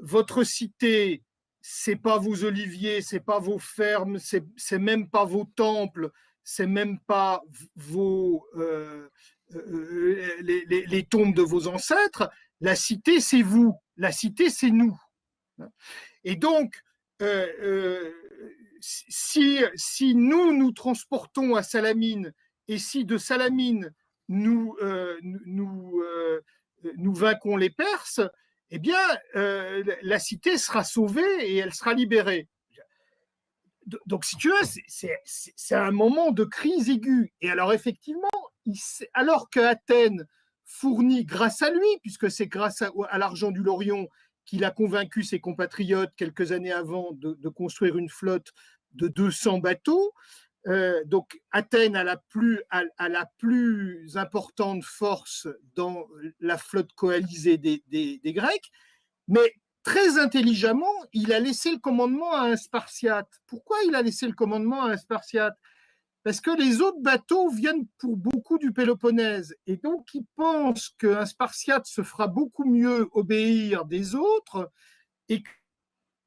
votre cité, c'est pas vos oliviers, c'est pas vos fermes, c'est même pas vos temples, c'est même pas les tombes de vos ancêtres. La cité, c'est vous. La cité, c'est nous. Et donc, si nous transportons à Salamine, et si de Salamine nous vainquons les Perses, eh bien, la cité sera sauvée et elle sera libérée. Donc, si tu veux, c'est un moment de crise aiguë. Et alors, effectivement, alors qu'Athènes fournit grâce à lui, puisque c'est grâce à l'argent du Lorion qu'il a convaincu ses compatriotes quelques années avant de construire une flotte de 200 bateaux. Donc Athènes a la plus importante force dans la flotte coalisée des Grecs, mais très intelligemment, il a laissé le commandement à un Spartiate. Pourquoi il a laissé le commandement à un Spartiate? Parce que les autres bateaux viennent pour beaucoup du Péloponnèse. Et donc, il pense qu'un Spartiate se fera beaucoup mieux obéir des autres et que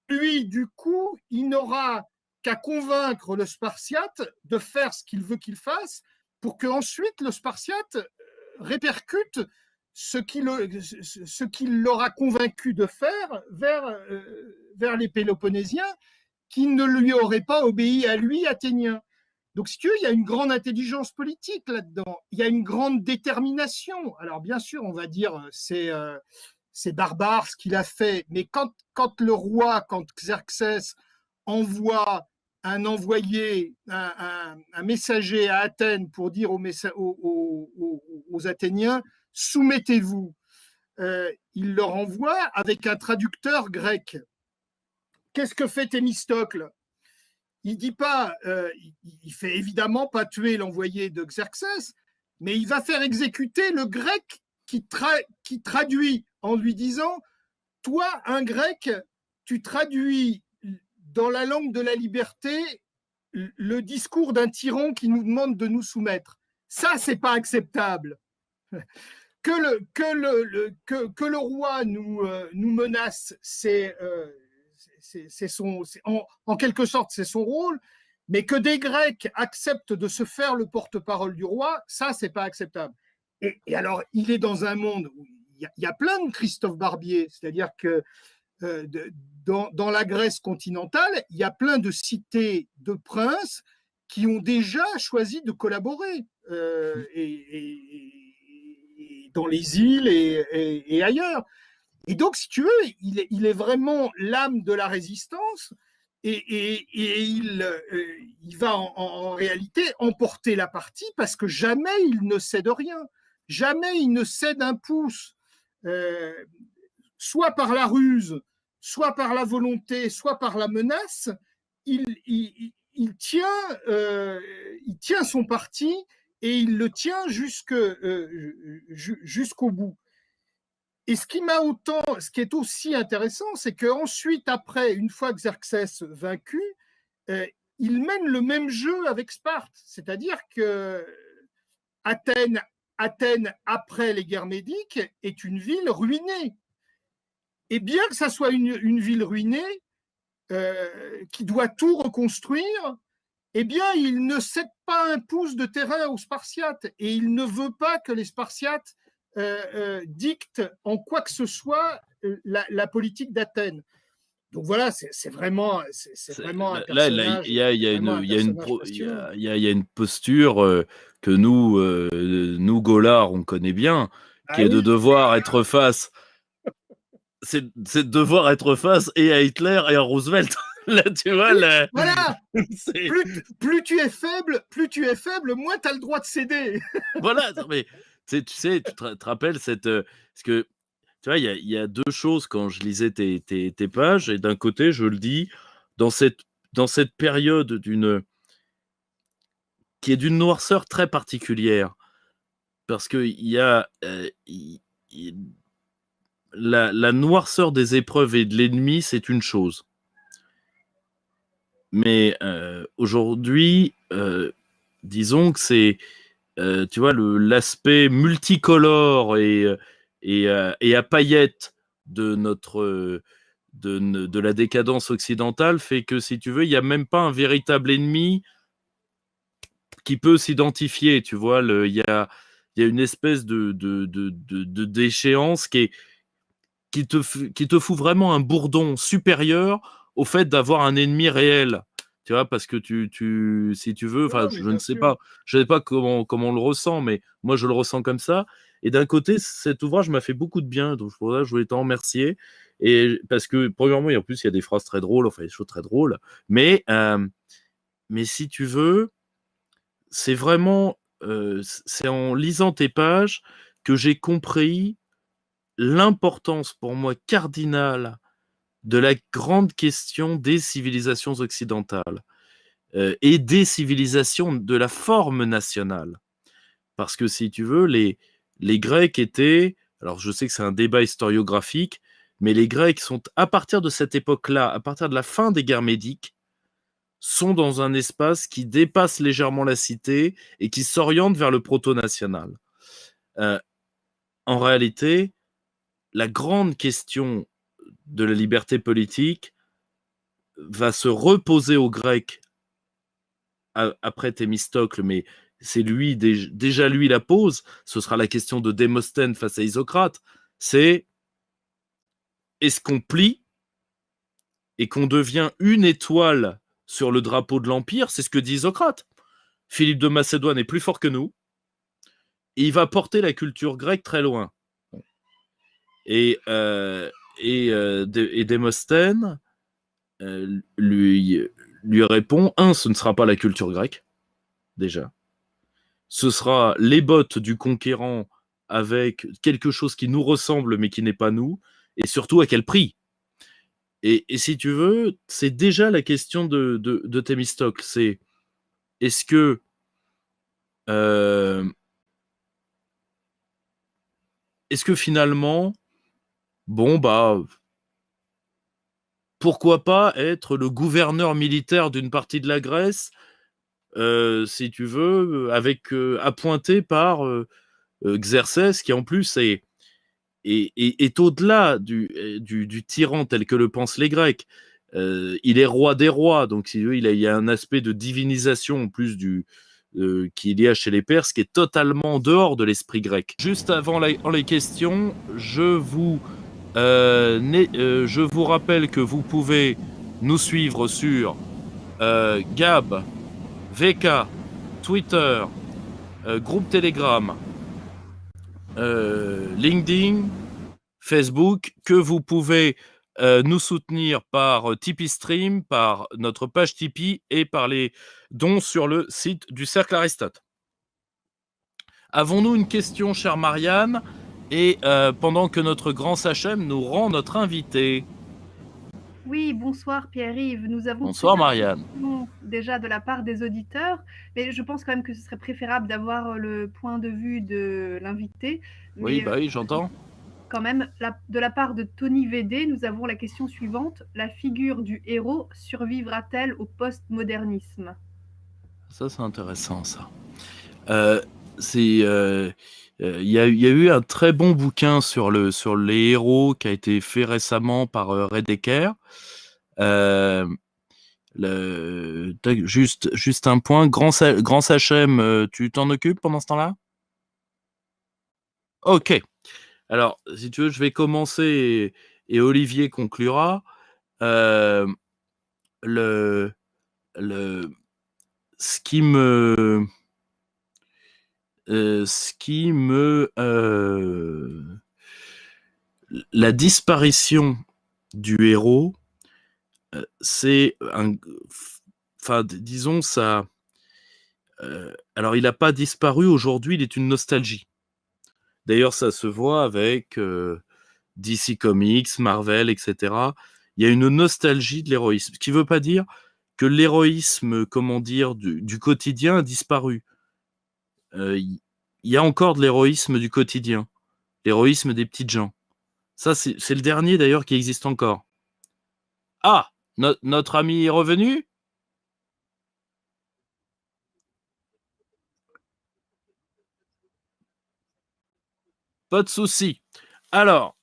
lui, du coup, il n'aura qu'à convaincre le Spartiate de faire ce qu'il veut qu'il fasse pour qu'ensuite le Spartiate répercute ce qu'il l'aura convaincu de faire vers les Péloponnésiens qui ne lui auraient pas obéi à lui, Athéniens. Donc, si tu veux, il y a une grande intelligence politique là-dedans. Il y a une grande détermination. Alors, bien sûr, on va dire c'est barbare ce qu'il a fait, mais quand le roi, quand Xerxès envoie un envoyé, un messager à Athènes pour dire aux Athéniens, soumettez-vous, il leur envoie avec un traducteur grec. Qu'est-ce que fait Thémistocle? Il dit pas, il fait évidemment pas tuer l'envoyé de Xerxès, mais il va faire exécuter le grec qui traduit en lui disant, toi, un grec, tu traduis dans la langue de la liberté le discours d'un tyran qui nous demande de nous soumettre. Ça, c'est pas acceptable. Que le roi nous menace, en quelque sorte, c'est son rôle, mais que des Grecs acceptent de se faire le porte-parole du roi, ça, c'est pas acceptable. Et alors, il est dans un monde où il y a plein de Christophe Barbier, c'est-à-dire que dans la Grèce continentale, il y a plein de cités de princes qui ont déjà choisi de collaborer, et dans les îles et ailleurs. Et donc, si tu veux, il est vraiment l'âme de la résistance et il va en réalité emporter la partie parce que jamais il ne cède rien. Jamais il ne cède un pouce, soit par la ruse, soit par la volonté, soit par la menace. Il tient son parti et il le tient jusqu'au bout. Et ce qui est aussi intéressant, c'est qu'ensuite, après, une fois Xerxès vaincu, il mène le même jeu avec Sparte. C'est-à-dire que Athènes, après les guerres médiques, est une ville ruinée. Et bien que ça soit une ville ruinée, qui doit tout reconstruire, eh bien, il ne cède pas un pouce de terrain aux Spartiates. Et il ne veut pas que les Spartiates dicte en quoi que ce soit la politique d'Athènes. Donc voilà, c'est vraiment, vraiment un Là, il personnage, y a, il y a vraiment un une, il y a une, personnage pro- passionnant. il y a une posture que nous Gaulard, on connaît bien, qui Ah est de oui, devoir être face, c'est de devoir être face et à Hitler et à Roosevelt. Là, tu vois, oui, là, voilà. c'est, Plus tu es faible, moins tu as le droit de céder. voilà, non, mais tu sais, tu te rappelles parce que tu vois, il y a deux choses quand je lisais tes pages, et d'un côté, je le dis, dans cette, dans cette période qui est d'une noirceur très particulière, parce que il y a la noirceur des épreuves et de l'ennemi, c'est une chose. Mais aujourd'hui, disons que c'est, tu vois, l'aspect multicolore et à paillettes de de la décadence occidentale fait que, si tu veux, il n'y a même pas un véritable ennemi qui peut s'identifier. Tu vois, il y a une espèce de déchéance qui te fout vraiment un bourdon supérieur au fait d'avoir un ennemi réel. Tu vois, parce que si tu veux, enfin, Non, mais je ne bien sais sûr. pas, comment on le ressent, mais moi, je le ressens comme ça. Et d'un côté, cet ouvrage m'a fait beaucoup de bien, donc pour ça, je voulais t'en remercier. Et parce que, premièrement, et en plus, il y a des phrases très drôles, enfin, des choses très drôles. Mais si tu veux, c'est vraiment, c'est en lisant tes pages que j'ai compris l'importance pour moi cardinale de la grande question des civilisations occidentales et des civilisations de la forme nationale. Parce que, si tu veux, les Grecs étaient, alors je sais que c'est un débat historiographique, mais les Grecs sont, à partir de cette époque-là, à partir de la fin des guerres médiques, sont dans un espace qui dépasse légèrement la cité et qui s'oriente vers le proto-national. Euh, En réalité, la grande question de la liberté politique va se reposer aux Grecs après Thémistocle, mais c'est lui, déjà lui la pose, ce sera la question de Démosthène face à Isocrate, c'est est-ce qu'on plie et qu'on devient une étoile sur le drapeau de l'Empire? C'est ce que dit Isocrate. Philippe de Macédoine est plus fort que nous, et il va porter la culture grecque très loin. Et, et Démosthène lui répond, ce ne sera pas la culture grecque, déjà. Ce sera les bottes du conquérant avec quelque chose qui nous ressemble mais qui n'est pas nous, et surtout à quel prix. Et si tu veux, c'est déjà la question de Thémistocle. C'est est-ce que euh, est-ce que finalement, bon bah, pourquoi pas être le gouverneur militaire d'une partie de la Grèce, si tu veux, avec appointé par Xerxès, qui en plus est au-delà du tyran tel que le pensent les Grecs. Il est roi des rois, donc si tu veux, il y a un aspect de divinisation en plus qu'il y a chez les Perses, qui est totalement en dehors de l'esprit grec. Juste avant les questions, je vous rappelle que vous pouvez nous suivre sur Gab, VK, Twitter, groupe Telegram, LinkedIn, Facebook, que vous pouvez nous soutenir par Tipeee Stream, par notre page Tipeee et par les dons sur le site du Cercle Aristote. Avons-nous une question, chère Marianne? Et pendant que notre grand Sachem nous rend notre invité. Oui, bonsoir Pierre-Yves. Nous avons Bonsoir plusieurs Marianne. questions déjà de la part des auditeurs, mais je pense quand même que ce serait préférable d'avoir le point de vue de l'invité. Oui, Mais bah oui, j'entends. quand même, de la part de Tony VD, nous avons la question suivante. La figure du héros survivra-t-elle au postmodernisme? Ça, c'est intéressant, ça. Il y a eu un très bon bouquin sur les héros qui a été fait récemment par Redeker. Euh, juste un point, grand Sachem, tu t'en occupes pendant ce temps-là? Ok. Alors, si tu veux, je vais commencer et Olivier conclura. euh, le, le, ce qui me, la disparition du héros, c'est enfin, disons ça. Alors, il n'a pas disparu aujourd'hui, il est une nostalgie. D'ailleurs, ça se voit avec DC Comics, Marvel, etc. Il y a une nostalgie de l'héroïsme, ce qui ne veut pas dire que l'héroïsme, comment dire, du quotidien a disparu. Il y a encore de l'héroïsme du quotidien, l'héroïsme des petites gens. Ça, c'est le dernier d'ailleurs qui existe encore. Ah, notre ami est revenu? Pas de souci. Alors,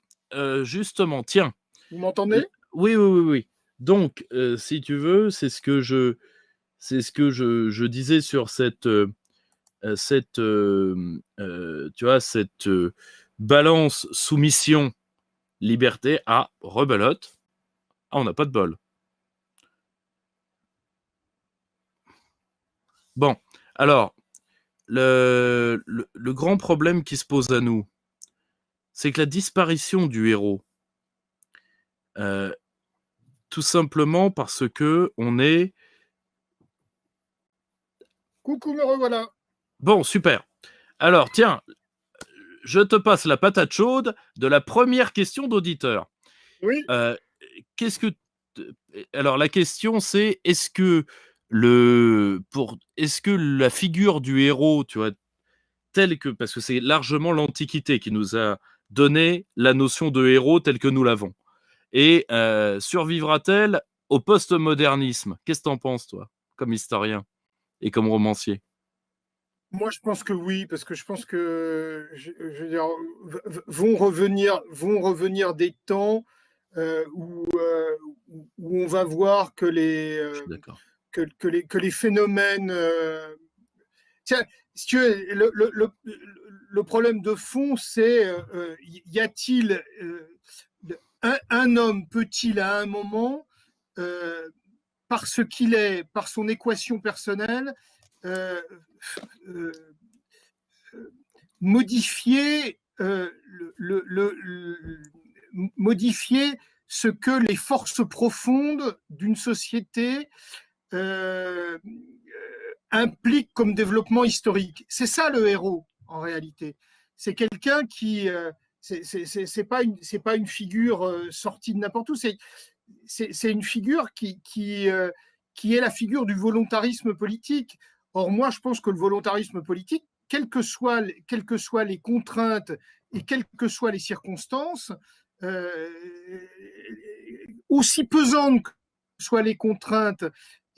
justement, tiens. Vous m'entendez? Oui, oui, oui, oui. Donc, si tu veux, c'est ce que je disais sur cette tu vois, cette balance soumission liberté. Ah, rebelote. Ah, on n'a pas de bol. Bon, alors le grand problème qui se pose à nous, c'est que la disparition du héros, tout simplement parce que on est... Coucou, me revoilà. Bon, super. Alors, tiens, je te passe la patate chaude de la première question d'auditeur. Oui. Qu'est-ce que... Alors, la question, c'est est-ce que la figure du héros, tu vois, telle que... Parce que c'est largement l'Antiquité qui nous a donné la notion de héros telle que nous l'avons. Et survivra-t-elle au postmodernisme? Qu'est-ce que t'en penses, toi, comme historien et comme romancier? Moi, je pense que oui, parce que je pense que je veux dire, vont revenir des temps où on va voir que Je suis d'accord. que les phénomènes. Tiens, si tu veux, le problème de fond, c'est y a-t-il un homme peut-il à un moment, par ce qu'il est, par son équation personnelle, euh, euh, modifier, modifier ce que les forces profondes d'une société euh, impliquent comme développement historique. C'est ça le héros, en réalité. C'est quelqu'un qui... c'est pas une figure sortie de n'importe où, c'est une figure qui est la figure du volontarisme politique. Or, moi, je pense que le volontarisme politique, quelles que soient les contraintes et quelles que soient les circonstances, euh, aussi pesantes que soient les contraintes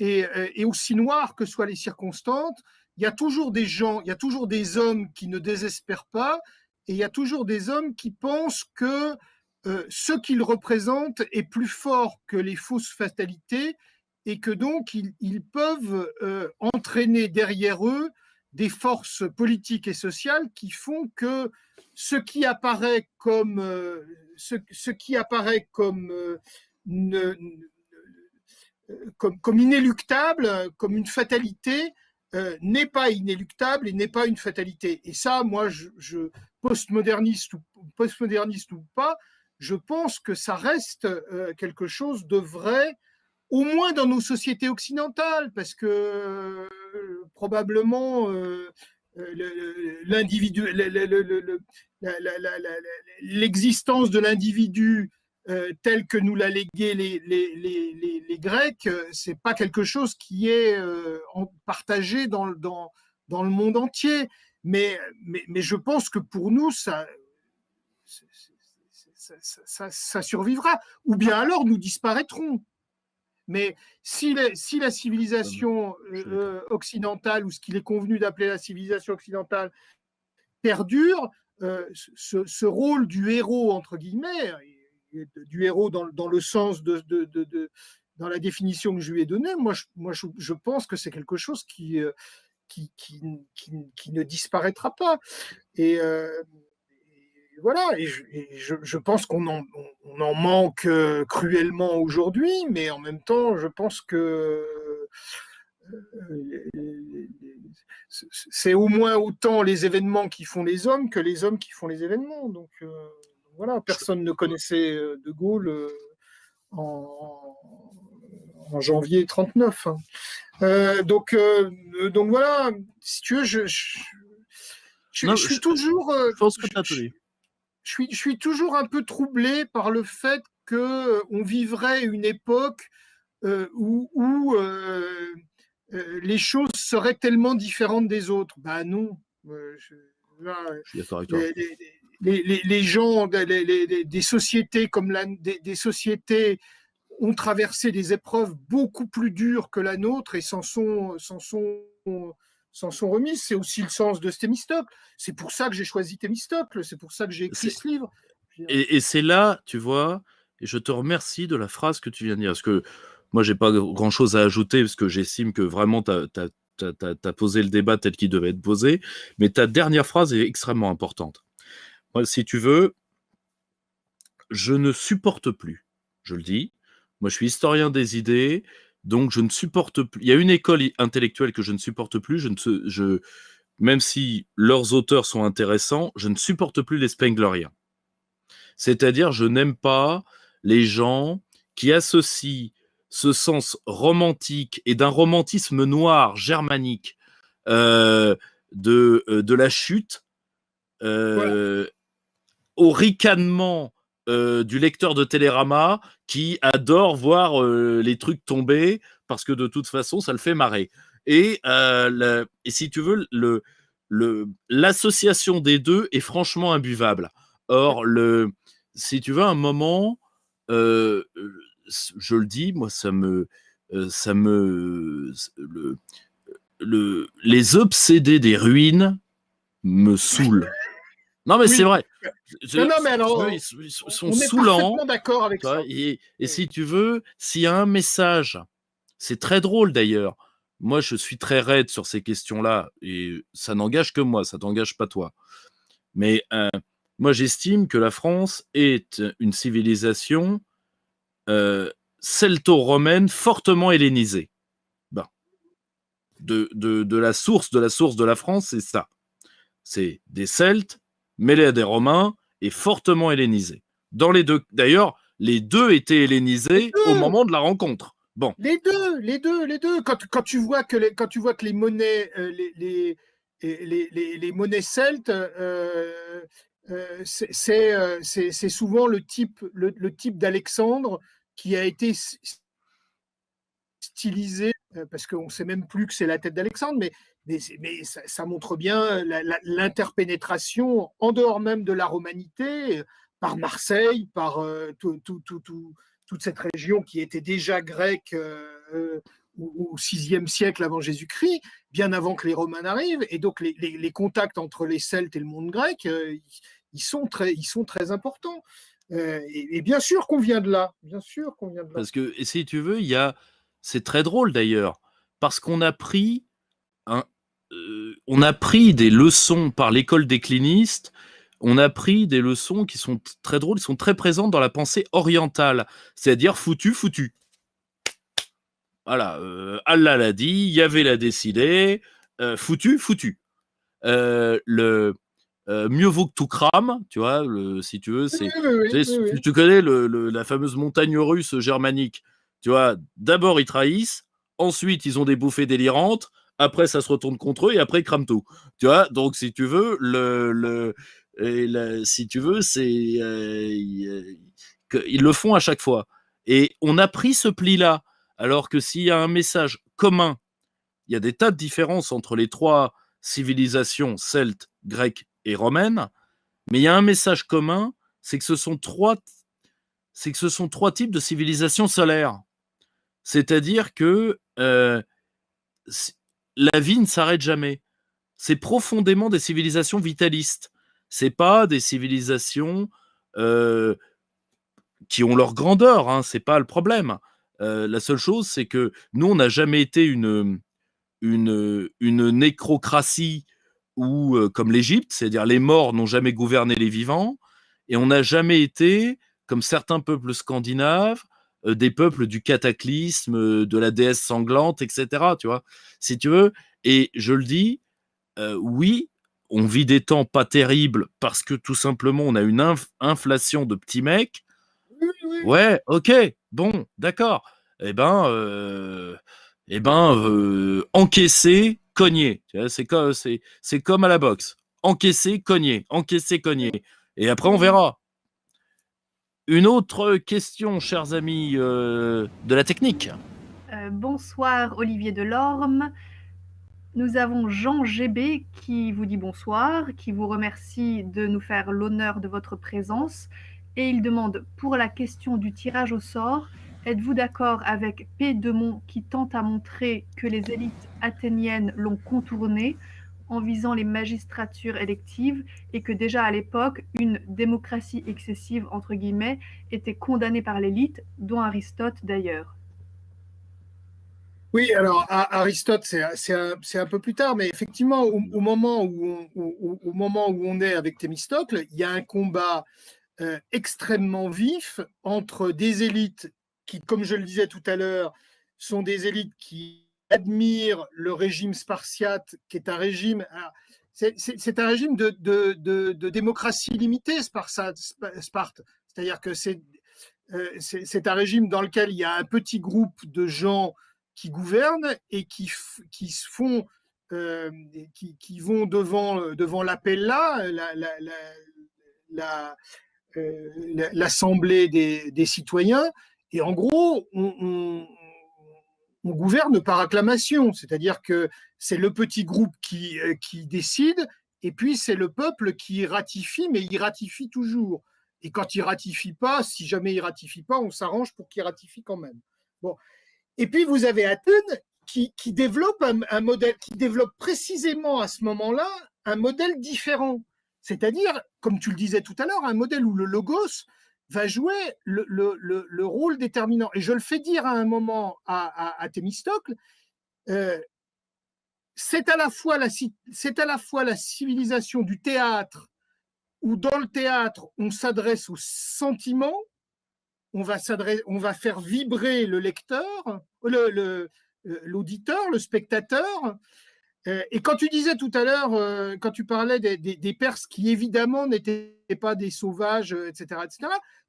et aussi noires que soient les circonstances, il y a toujours des gens, il y a toujours des hommes qui ne désespèrent pas et il y a toujours des hommes qui pensent que ce qu'ils représentent est plus fort que les fausses fatalités et que donc ils peuvent entraîner derrière eux des forces politiques et sociales qui font que ce qui apparaît comme ne, comme inéluctable, comme une fatalité, n'est pas inéluctable et n'est pas une fatalité. Et ça, moi, postmoderniste ou pas, je pense que ça reste quelque chose de vrai, au moins dans nos sociétés occidentales, parce que probablement l'existence de l'individu tel que nous l'a légué les Grecs, c'est pas quelque chose qui est partagé dans le monde entier. Mais je pense que pour nous, ça survivra. Ou bien alors, nous disparaîtrons. Mais si la civilisation occidentale, ou ce qu'il est convenu d'appeler la civilisation occidentale, perdure, ce rôle du héros, entre guillemets, du héros dans le sens dans la définition que je lui ai donnée, moi je pense que c'est quelque chose qui ne disparaîtra pas. Et voilà, je pense qu'on en manque cruellement aujourd'hui, mais en même temps, je pense que c'est au moins autant les événements qui font les hommes que les hommes qui font les événements. Donc voilà, personne ne connaissait De Gaulle en janvier 1939. Donc voilà, si tu veux, je suis toujours. Je pense que tu as tenu. Je suis toujours un peu troublé par le fait qu'on vivrait une époque où les choses seraient tellement différentes des autres. Ben non. Je suis d'accord avec toi. Les gens, des sociétés comme des sociétés ont traversé des épreuves beaucoup plus dures que la nôtre et s'en sont remises. C'est aussi le sens de Thémistocle. C'est pour ça que j'ai choisi Thémistocle. C'est pour ça que j'ai écrit ce livre. Et c'est là, tu vois, et je te remercie de la phrase que tu viens de dire, parce que moi, j'ai pas grand-chose à ajouter, parce que j'estime que vraiment, tu as posé le débat tel qu'il devait être posé, mais ta dernière phrase est extrêmement importante. Moi, si tu veux, je ne supporte plus, je le dis, moi, je suis historien des idées, donc je ne supporte plus. Il y a une école intellectuelle que je ne supporte plus, même si leurs auteurs sont intéressants, je ne supporte plus les Spengleriens. C'est-à-dire, je n'aime pas les gens qui associent ce sens romantique et d'un romantisme noir germanique de la chute au ricanement du lecteur de Télérama qui adore voir les trucs tomber parce que de toute façon, ça le fait marrer. Et si tu veux, l'association des deux est franchement imbuvable. Or, si tu veux, un moment, je le dis, moi, les obsédés des ruines me saoulent. Non, mais oui. C'est vrai. Non, mais alors, ils sont saoulants. On est d'accord avec ça. Et si tu veux, s'il y a un message, c'est très drôle d'ailleurs. Moi, je suis très raide sur ces questions-là, et ça n'engage que moi, ça t'engage pas toi. Mais moi, j'estime que la France est une civilisation celto-romaine fortement hellénisée. Ben, de la source de la France, c'est ça. C'est des Celtes mêlés à des Romains et fortement hellénisés. Dans les deux, d'ailleurs, les deux étaient hellénisés au moment de la rencontre. Bon. Les deux. Quand tu vois que les monnaies, les monnaies celtes, c'est souvent le type d'Alexandre qui a été stylisé, parce qu'on ne sait même plus que c'est la tête d'Alexandre, mais ça montre bien l'interpénétration en dehors même de la romanité, par Marseille, par toute cette région qui était déjà grecque au VIe siècle avant Jésus-Christ, bien avant que les Romains n'arrivent. Et donc les contacts entre les Celtes et le monde grec, ils sont très importants. Et bien sûr qu'on vient de là. Parce que, si tu veux, c'est très drôle d'ailleurs, parce qu'on a pris des leçons par l'école décliniste. On a pris des leçons qui sont très drôles, qui sont très présentes dans la pensée orientale, c'est-à-dire foutu. Voilà, Allah l'a dit, Yahvé l'a décidé, foutu. Mieux vaut que tout crame, tu vois, si tu veux, c'est. Oui. Tu connais la fameuse montagne russe germanique, tu vois, d'abord ils trahissent, ensuite ils ont des bouffées délirantes, après ça se retourne contre eux et après ils crament tout. Tu vois, donc si tu veux, si tu veux, c'est ils le font à chaque fois. Et on a pris ce pli-là, alors que s'il y a un message commun, il y a des tas de différences entre les trois civilisations celtes, grecques et romaines, mais il y a un message commun, c'est que ce sont trois types de civilisations solaires. C'est-à-dire que la vie ne s'arrête jamais. C'est profondément des civilisations vitalistes. C'est pas des civilisations qui ont leur grandeur, hein, c'est pas le problème. La seule chose, c'est que nous, on n'a jamais été une nécrocratie ou comme l'Égypte, c'est-à-dire les morts n'ont jamais gouverné les vivants. Et on n'a jamais été, comme certains peuples scandinaves, des peuples du cataclysme, de la déesse sanglante, etc. Tu vois, si tu veux. Et je le dis, oui, on vit des temps pas terribles parce que tout simplement on a une inflation de petits mecs. Oui, oui. Ouais, ok, bon, d'accord. Encaisser, cogner. Tu vois, c'est comme à la boxe. Encaisser, cogner. Et après, on verra. Une autre question, chers amis, de la technique. Bonsoir Olivier Delorme. Nous avons Jean GB qui vous dit bonsoir, qui vous remercie de nous faire l'honneur de votre présence. Et il demande pour la question du tirage au sort, êtes-vous d'accord avec P. Demont qui tente à montrer que les élites athéniennes l'ont contourné en visant les magistratures électives et que déjà à l'époque, une démocratie excessive, entre guillemets, était condamnée par l'élite, dont Aristote d'ailleurs? Oui, alors Aristote, c'est un peu plus tard, mais effectivement, au moment au moment où on est avec Thémistocle, il y a un combat extrêmement vif entre des élites qui, comme je le disais tout à l'heure, sont des élites qui admirent le régime spartiate, qui est un régime. C'est un régime de démocratie limitée, Sparte. C'est-à-dire que c'est un régime dans lequel il y a un petit groupe de gens qui gouvernent et qui se font, qui vont devant l'Appella, la, l'Assemblée des citoyens, et en gros, on gouverne par acclamation, c'est-à-dire que c'est le petit groupe qui décide, et puis c'est le peuple qui ratifie, mais il ratifie toujours. Et quand il ratifie pas, si jamais il ratifie pas, on s'arrange pour qu'il ratifie quand même. Bon. Et puis vous avez Athènes qui développe un modèle, qui développe précisément à ce moment-là un modèle différent. C'est-à-dire, comme tu le disais tout à l'heure, un modèle où le logos va jouer le rôle déterminant. Et je le fais dire à un moment à Thémistocle, c'est à la fois la civilisation du théâtre, où dans le théâtre, on s'adresse aux sentiments, on va faire vibrer le lecteur, l'auditeur, le spectateur. Et quand tu disais tout à l'heure, quand tu parlais des Perses qui évidemment n'étaient pas des sauvages, etc.,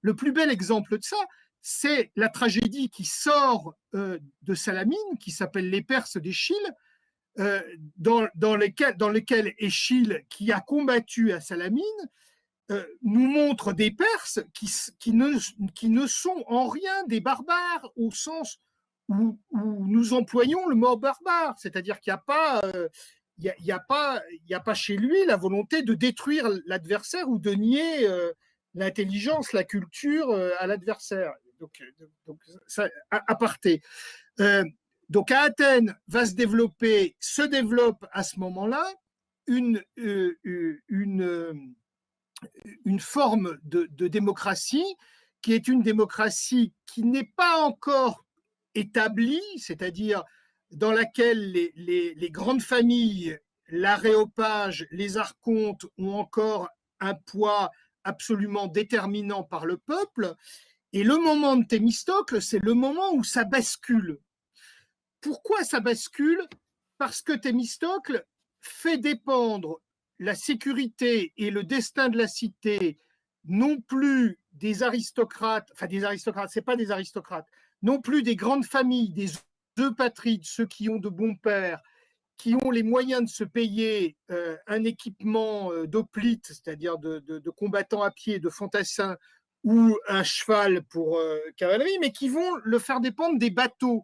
le plus bel exemple de ça, c'est la tragédie qui sort de Salamine, qui s'appelle Les Perses d'Échille, dans lesquels Échille, qui a combattu à Salamine, nous montre des Perses qui ne sont en rien des barbares au sens où nous employons le mot barbare, c'est-à-dire qu'il n'y a pas, il y a pas chez lui la volonté de détruire l'adversaire ou de nier l'intelligence, la culture à l'adversaire. Donc ça, aparté. Donc à Athènes se développe à ce moment-là une forme de démocratie qui est une démocratie qui n'est pas encore établie, c'est-à-dire dans laquelle les grandes familles, l'aréopage, les archontes ont encore un poids absolument déterminant par le peuple. Et le moment de Thémistocle, c'est le moment où ça bascule. Pourquoi ça bascule? Parce que Thémistocle fait dépendre la sécurité et le destin de la cité non plus des aristocrates, enfin des aristocrates, c'est pas des aristocrates, non plus des grandes familles, des eupatrides, ceux qui ont de bons pères, qui ont les moyens de se payer un équipement d'hoplite, c'est-à-dire de combattants à pied, de fantassins, ou un cheval pour cavalerie, mais qui vont le faire dépendre des bateaux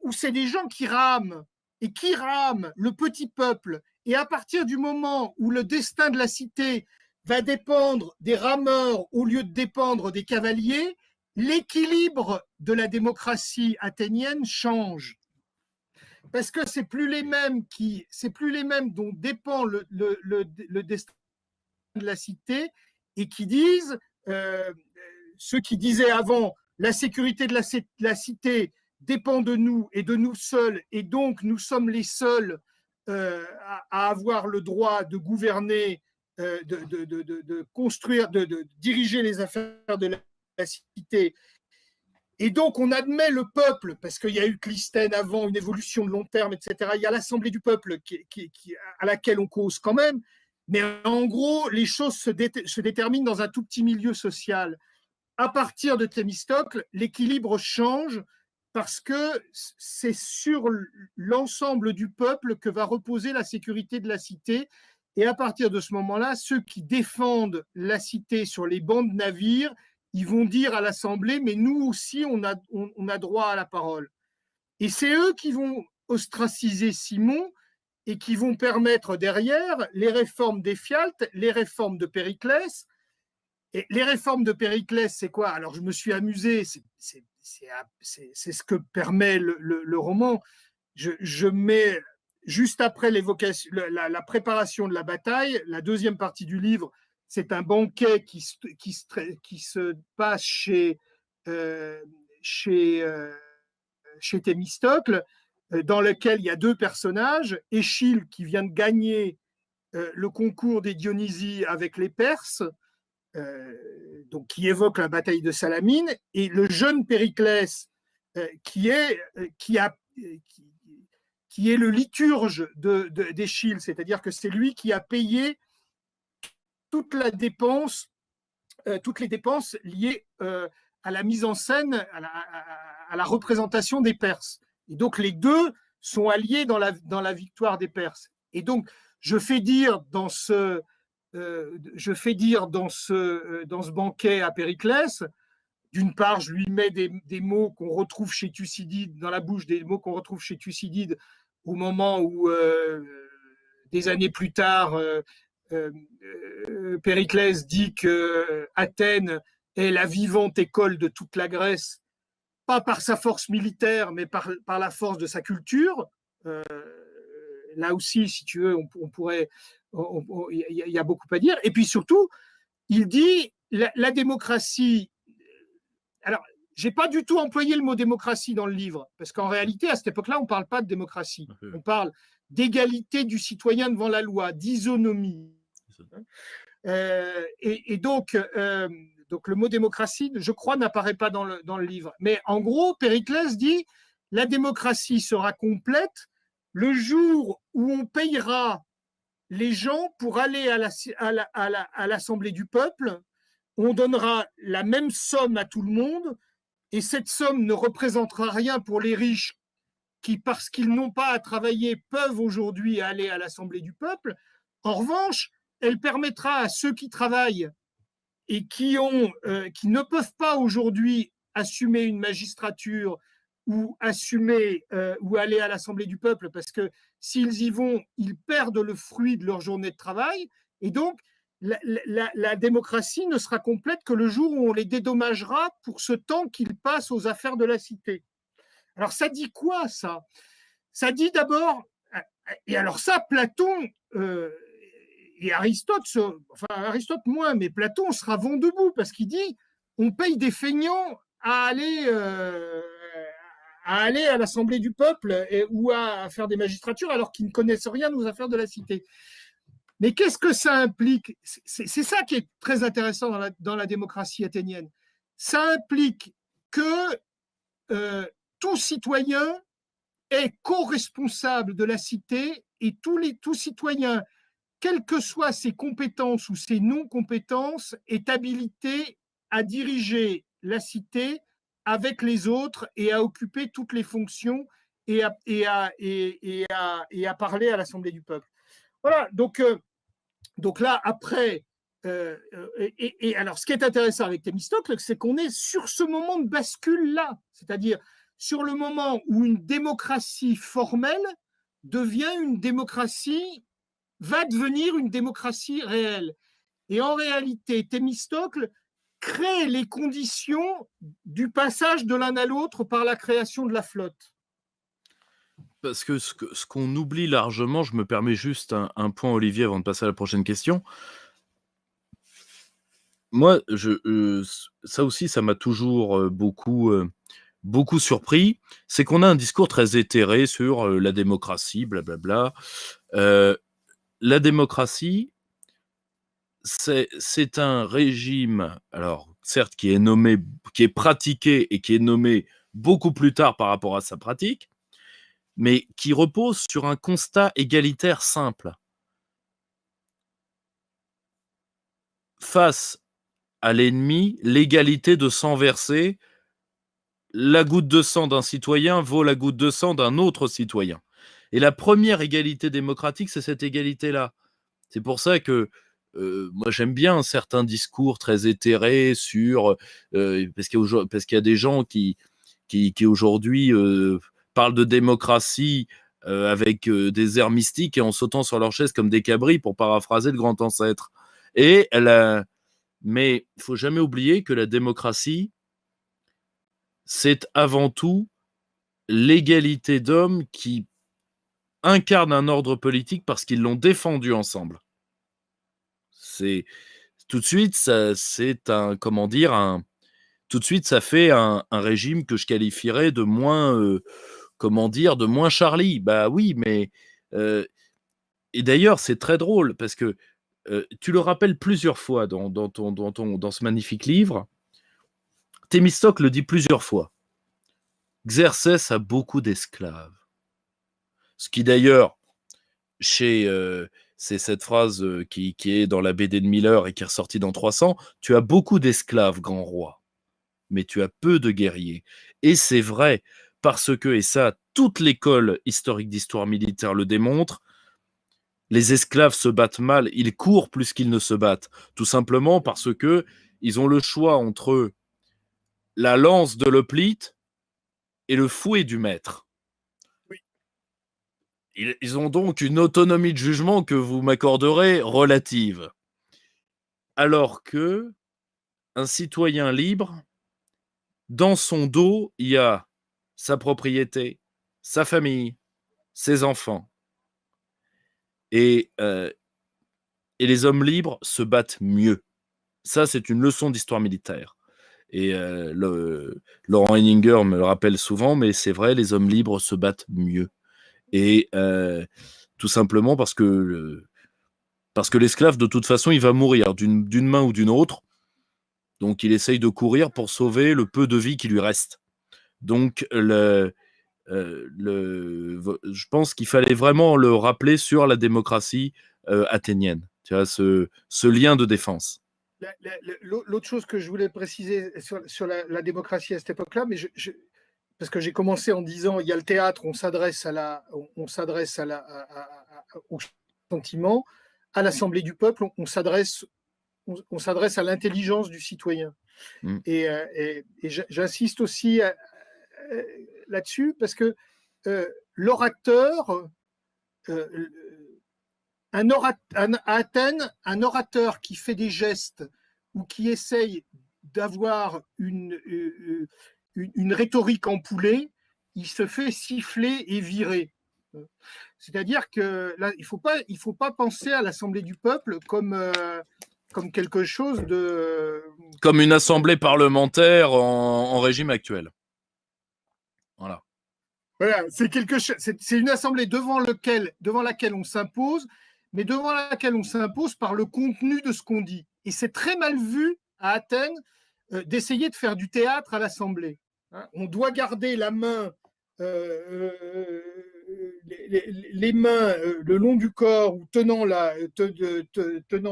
où c'est des gens qui rament, et qui rament le petit peuple. Et à partir du moment où le destin de la cité va dépendre des rameurs au lieu de dépendre des cavaliers, l'équilibre de la démocratie athénienne change. Parce que c'est plus les mêmes dont dépend le destin de la cité, et qui disent, ceux qui disaient avant, la sécurité de la cité dépend de nous et de nous seuls, et donc nous sommes les seuls à avoir le droit de gouverner de construire, de diriger les affaires de la cité. Et donc, on admet le peuple, parce qu'il y a eu Clisthène avant, une évolution de long terme, etc. Il y a l'Assemblée du peuple à laquelle on cause quand même. Mais en gros, les choses se déterminent dans un tout petit milieu social. À partir de Thémistocle, l'équilibre change parce que c'est sur l'ensemble du peuple que va reposer la sécurité de la cité. Et à partir de ce moment-là, ceux qui défendent la cité sur les bancs de navires, ils vont dire à l'Assemblée, mais nous aussi, on a droit à la parole. Et c'est eux qui vont ostraciser Simon et qui vont permettre derrière les réformes d'Éphialte, les réformes de Périclès. Et les réformes de Périclès, c'est quoi? Alors, je me suis amusé, c'est ce que permet le roman. Je mets, juste après la préparation de la bataille, la deuxième partie du livre, c'est un banquet qui se passe chez Thémistocle, dans lequel il y a deux personnages, Échille qui vient de gagner le concours des Dionysies avec les Perses, donc qui évoque la bataille de Salamine, et le jeune Périclès qui est le liturge d'Échille, c'est-à-dire que c'est lui qui a payé toutes les dépenses liées à la mise en scène, à la représentation des Perses. Et donc les deux sont alliés dans la victoire des Perses. Et donc je fais dire dans ce banquet à Périclès, d'une part, je lui mets des mots qu'on retrouve chez Thucydide, dans la bouche, des mots qu'on retrouve chez Thucydide au moment où, des années plus tard, Périclès dit que Athènes est la vivante école de toute la Grèce, pas par sa force militaire, mais par la force de sa culture. Là aussi, si tu veux, on pourrait, il y a beaucoup à dire. Et puis surtout, il dit la démocratie. Alors, j'ai pas du tout employé le mot démocratie dans le livre, parce qu'en réalité, à cette époque-là, on parle pas de démocratie. On parle d'égalité du citoyen devant la loi, d'isonomie. Et donc le mot démocratie, je crois, n'apparaît pas dans le livre. Mais en gros, Périclès dit la démocratie sera complète le jour où on payera les gens pour aller à l'Assemblée du peuple, on donnera la même somme à tout le monde, et cette somme ne représentera rien pour les riches qui, parce qu'ils n'ont pas à travailler, peuvent aujourd'hui aller à l'Assemblée du peuple. En revanche, elle permettra à ceux qui travaillent et qui ne peuvent pas aujourd'hui assumer une magistrature ou ou aller à l'Assemblée du peuple, parce que s'ils y vont, ils perdent le fruit de leur journée de travail. Et donc, la démocratie ne sera complète que le jour où on les dédommagera pour ce temps qu'ils passent aux affaires de la cité. Alors, ça dit quoi, ça? Ça dit d'abord, et alors ça, Platon et Aristote, enfin Aristote moins, mais Platon sera vent debout, parce qu'il dit on paye des feignants à aller à l'Assemblée du peuple ou à faire des magistratures alors qu'ils ne connaissent rien aux affaires de la cité. Mais qu'est-ce que ça implique? C'est ça qui est très intéressant dans la démocratie athénienne. Ça implique que tout citoyen est co-responsable de la cité, et tout citoyen, quelles que soient ses compétences ou ses non-compétences, est habilité à diriger la cité avec les autres et à occuper toutes les fonctions et à parler à l'Assemblée du peuple. Voilà, donc là, après, et alors ce qui est intéressant avec Thémistocle, c'est qu'on est sur ce moment de bascule-là, c'est-à-dire sur le moment où une démocratie formelle va devenir une démocratie réelle. Et en réalité, Thémistocle crée les conditions du passage de l'un à l'autre par la création de la flotte. Parce que ce qu'on oublie largement, je me permets juste un point, Olivier, avant de passer à la prochaine question. Moi, ça aussi, ça m'a toujours beaucoup surpris, c'est qu'on a un discours très éthéré sur la démocratie, blablabla. La démocratie, c'est un régime, alors certes, qui est pratiqué et qui est nommé beaucoup plus tard par rapport à sa pratique, mais qui repose sur un constat égalitaire simple. Face à l'ennemi, l'égalité de sang versé, la goutte de sang d'un citoyen vaut la goutte de sang d'un autre citoyen. Et la première égalité démocratique, c'est cette égalité-là. C'est pour ça que moi j'aime bien certains discours très éthérés sur parce qu'il y a des gens qui aujourd'hui parlent de démocratie avec des airs mystiques et en sautant sur leur chaise comme des cabris, pour paraphraser le grand ancêtre. Mais il faut jamais oublier que la démocratie, c'est avant tout l'égalité d'hommes qui incarnent un ordre politique parce qu'ils l'ont défendu ensemble. C'est tout de suite, ça, c'est un, comment dire, tout de suite, ça fait un régime que je qualifierais de moins, de moins Charlie. Bah oui, mais et d'ailleurs, c'est très drôle parce que tu le rappelles plusieurs fois dans ce magnifique livre. Thémistocle le dit plusieurs fois. Xerxès a beaucoup d'esclaves. Ce qui d'ailleurs, c'est cette phrase qui est dans la BD de Miller et qui est ressortie dans 300, tu as beaucoup d'esclaves, grand roi, mais tu as peu de guerriers. Et c'est vrai, parce que, et ça, toute l'école historique d'histoire militaire le démontre, les esclaves se battent mal, ils courent plus qu'ils ne se battent, tout simplement parce que ils ont le choix entre la lance de l'hoplite et le fouet du maître. Oui. Ils ont donc une autonomie de jugement que vous m'accorderez relative. Alors que un citoyen libre, dans son dos, il y a sa propriété, sa famille, ses enfants. Et les hommes libres se battent mieux. Ça, c'est une leçon d'histoire militaire. Et Laurent Henninger me le rappelle souvent, mais c'est vrai, les hommes libres se battent mieux. Et tout simplement parce que l'esclave, de toute façon, il va mourir d'une main ou d'une autre. Donc, il essaye de courir pour sauver le peu de vie qui lui reste. Donc, je pense qu'il fallait vraiment le rappeler sur la démocratie athénienne. Tu vois, ce lien de défense. L'autre chose que je voulais préciser sur la démocratie à cette époque-là, mais parce que j'ai commencé en disant il y a le théâtre, on s'adresse au sentiment, à l'Assemblée du peuple, on s'adresse à l'intelligence du citoyen. Et j'insiste aussi là-dessus parce que l'orateur, à Athènes, un orateur qui fait des gestes ou qui essaye d'avoir une rhétorique empoulée, il se fait siffler et virer. C'est-à-dire que là, il faut pas penser à l'Assemblée du peuple comme quelque chose de... Comme une assemblée parlementaire en régime actuel. Voilà. Voilà, c'est une assemblée devant laquelle on s'impose, mais devant laquelle on s'impose par le contenu de ce qu'on dit. Et c'est très mal vu à Athènes d'essayer de faire du théâtre à l'assemblée. Hein, on doit garder la main, les mains le long du corps ou tenant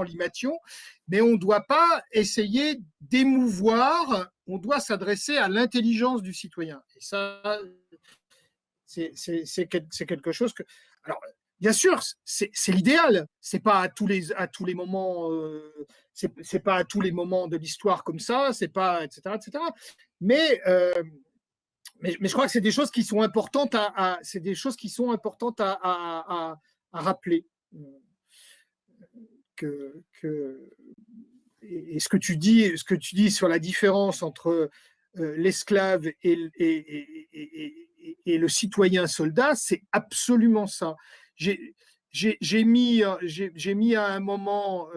l'imation, mais on ne doit pas essayer d'émouvoir, on doit s'adresser à l'intelligence du citoyen. Et ça, c'est quelque chose que... Alors, bien sûr, c'est l'idéal. C'est pas à tous les moments, c'est pas à tous les moments de l'histoire comme ça, c'est pas, etc., etc. Mais je crois que c'est des choses qui sont importantes à rappeler. Et ce que tu dis sur la différence entre l'esclave et le citoyen soldat, c'est absolument ça. J'ai mis à un moment,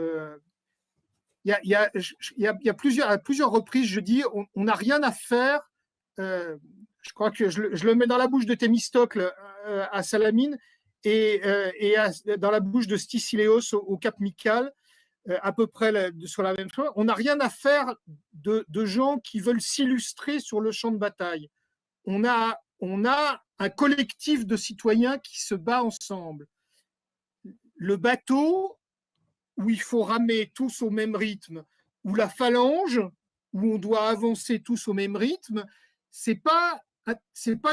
il y a plusieurs reprises, je dis, on n'a rien à faire. Je crois que je le mets dans la bouche de Thémistocle à Salamine et dans la bouche de Stisiléos au Cap Mical. à peu près sur la même chose. On n'a rien à faire de gens qui veulent s'illustrer sur le champ de bataille. On a un collectif de citoyens qui se bat ensemble. Le bateau, où il faut ramer tous au même rythme, ou la phalange, où on doit avancer tous au même rythme, c'est pas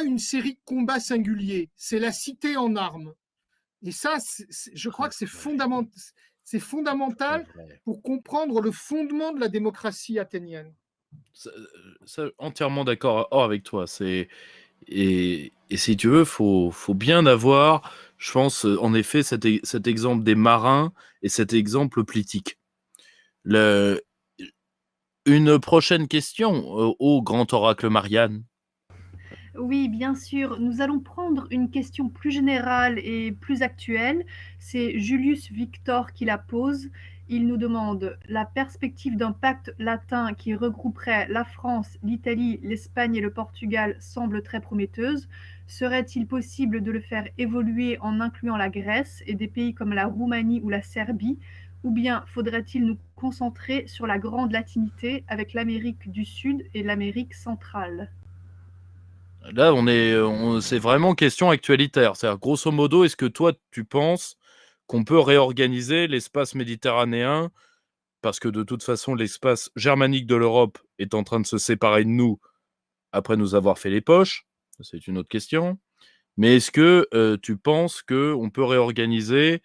une série de combats singuliers, c'est la cité en armes. Et ça, je crois que c'est fondamental pour comprendre le fondement de la démocratie athénienne. Entièrement d'accord avec toi. Et si tu veux, faut bien avoir, je pense, en effet, cet exemple des marins et cet exemple politique. Une prochaine question au grand oracle Marianne. Oui, bien sûr. Nous allons prendre une question plus générale et plus actuelle. C'est Julius Victor qui la pose. Il nous demande: la perspective d'un pacte latin qui regrouperait la France, l'Italie, l'Espagne et le Portugal semble très prometteuse. Serait-il possible de le faire évoluer en incluant la Grèce et des pays comme la Roumanie ou la Serbie? Ou bien faudrait-il nous concentrer sur la grande latinité avec l'Amérique du Sud et l'Amérique centrale? Là, c'est vraiment question actualitaire. C'est-à-dire, grosso modo, est-ce que toi, tu penses qu'on peut réorganiser l'espace méditerranéen, parce que de toute façon, l'espace germanique de l'Europe est en train de se séparer de nous après nous avoir fait les poches? C'est une autre question. Mais est-ce que tu penses qu'on peut réorganiser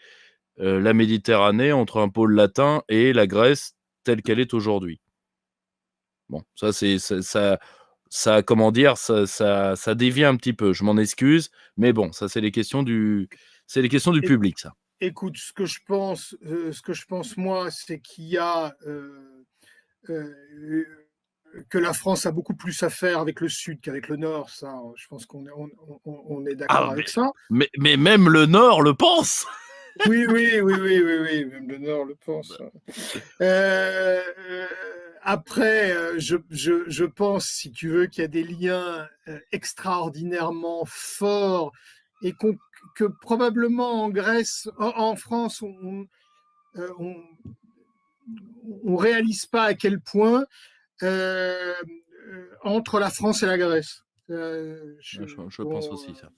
la Méditerranée entre un pôle latin et la Grèce telle qu'elle est aujourd'hui? Bon, ça, comment dire, ça dévie un petit peu. Je m'en excuse, mais bon, ça c'est les questions du public, ça. Écoute, ce que je pense moi, c'est qu'il y a que la France a beaucoup plus à faire avec le Sud qu'avec le Nord. Ça, je pense qu'on est d'accord avec ça. Mais même le Nord le pense. Oui, même le Nord le pense. Après, je pense, si tu veux, qu'il y a des liens extraordinairement forts et que probablement en Grèce, en France, on réalise pas à quel point entre la France et la Grèce. Je pense aussi ça.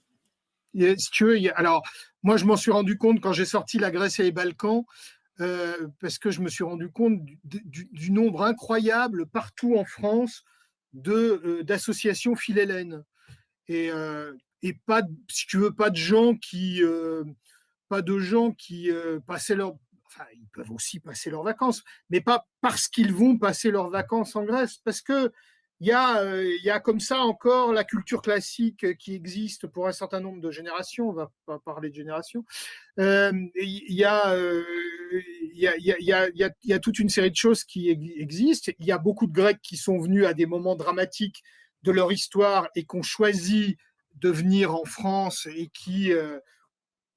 Si tu veux, alors moi je m'en suis rendu compte quand j'ai sorti la Grèce et les Balkans, parce que je me suis rendu compte du nombre incroyable partout en France d'associations philhellènes et pas, si tu veux, pas de gens qui passaient leur, enfin ils peuvent aussi passer leurs vacances, mais pas parce qu'ils vont passer leurs vacances en Grèce, parce que il y a comme ça encore la culture classique qui existe pour un certain nombre de générations. On va pas parler de générations. Il y a toute une série de choses qui existent. Il y a beaucoup de Grecs qui sont venus à des moments dramatiques de leur histoire et qui ont choisi de venir en France et qui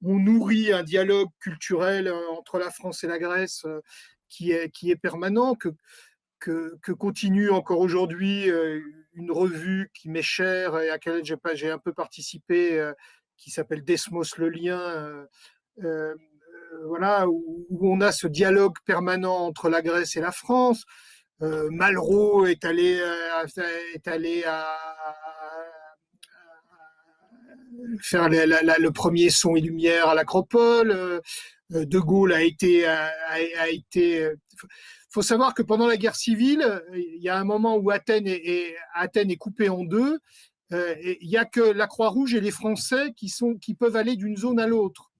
ont nourri un dialogue culturel entre la France et la Grèce qui est permanent, que continue encore aujourd'hui une revue qui m'est chère et à laquelle j'ai un peu participé, qui s'appelle Desmos le lien, voilà, où on a ce dialogue permanent entre la Grèce et la France. Malraux est allé faire le premier son et lumière à l'Acropole. De Gaulle a été. Faut savoir que pendant la guerre civile, il y a un moment où Athènes est coupée en deux. Il n'y a que la Croix-Rouge et les Français qui peuvent aller d'une zone à l'autre.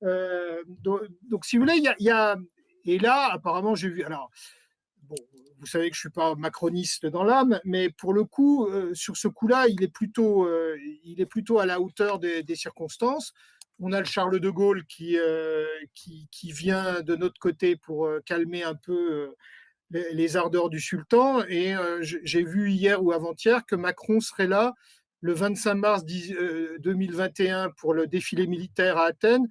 Donc, si vous voulez, il y a et là, apparemment, j'ai vu. Alors, bon, vous savez que je suis pas macroniste dans l'âme, mais pour le coup, sur ce coup-là, il est plutôt à la hauteur des circonstances. On a le Charles de Gaulle qui vient de notre côté pour calmer un peu les ardeurs du sultan. Et j'ai vu hier ou avant-hier que Macron serait là le 25 mars 2021 pour le défilé militaire à Athènes,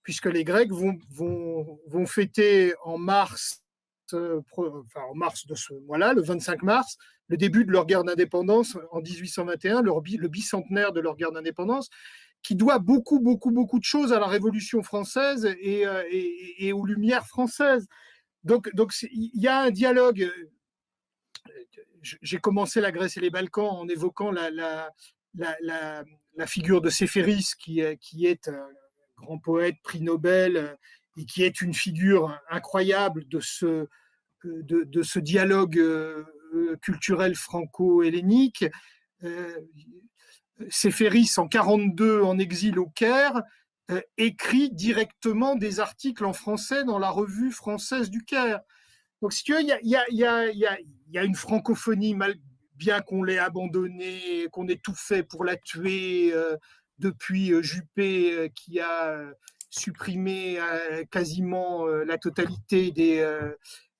puisque les Grecs vont fêter en mars de ce mois-là, le 25 mars, le début de leur guerre d'indépendance en 1821, le bicentenaire de leur guerre d'indépendance, qui doit beaucoup de choses à la Révolution française et aux Lumières françaises. Donc, il y a un dialogue. J'ai commencé la Grèce et les Balkans en évoquant la figure de Séféris, qui est un grand poète, prix Nobel, et qui est une figure incroyable de ce dialogue culturel franco-hellénique. Séféris, en 1942, en exil au Caire, écrit directement des articles en français dans la revue française du Caire. Donc, si tu veux, il y a une francophonie, bien qu'on l'ait abandonnée, qu'on ait tout fait pour la tuer, depuis Juppé, qui a supprimé quasiment la totalité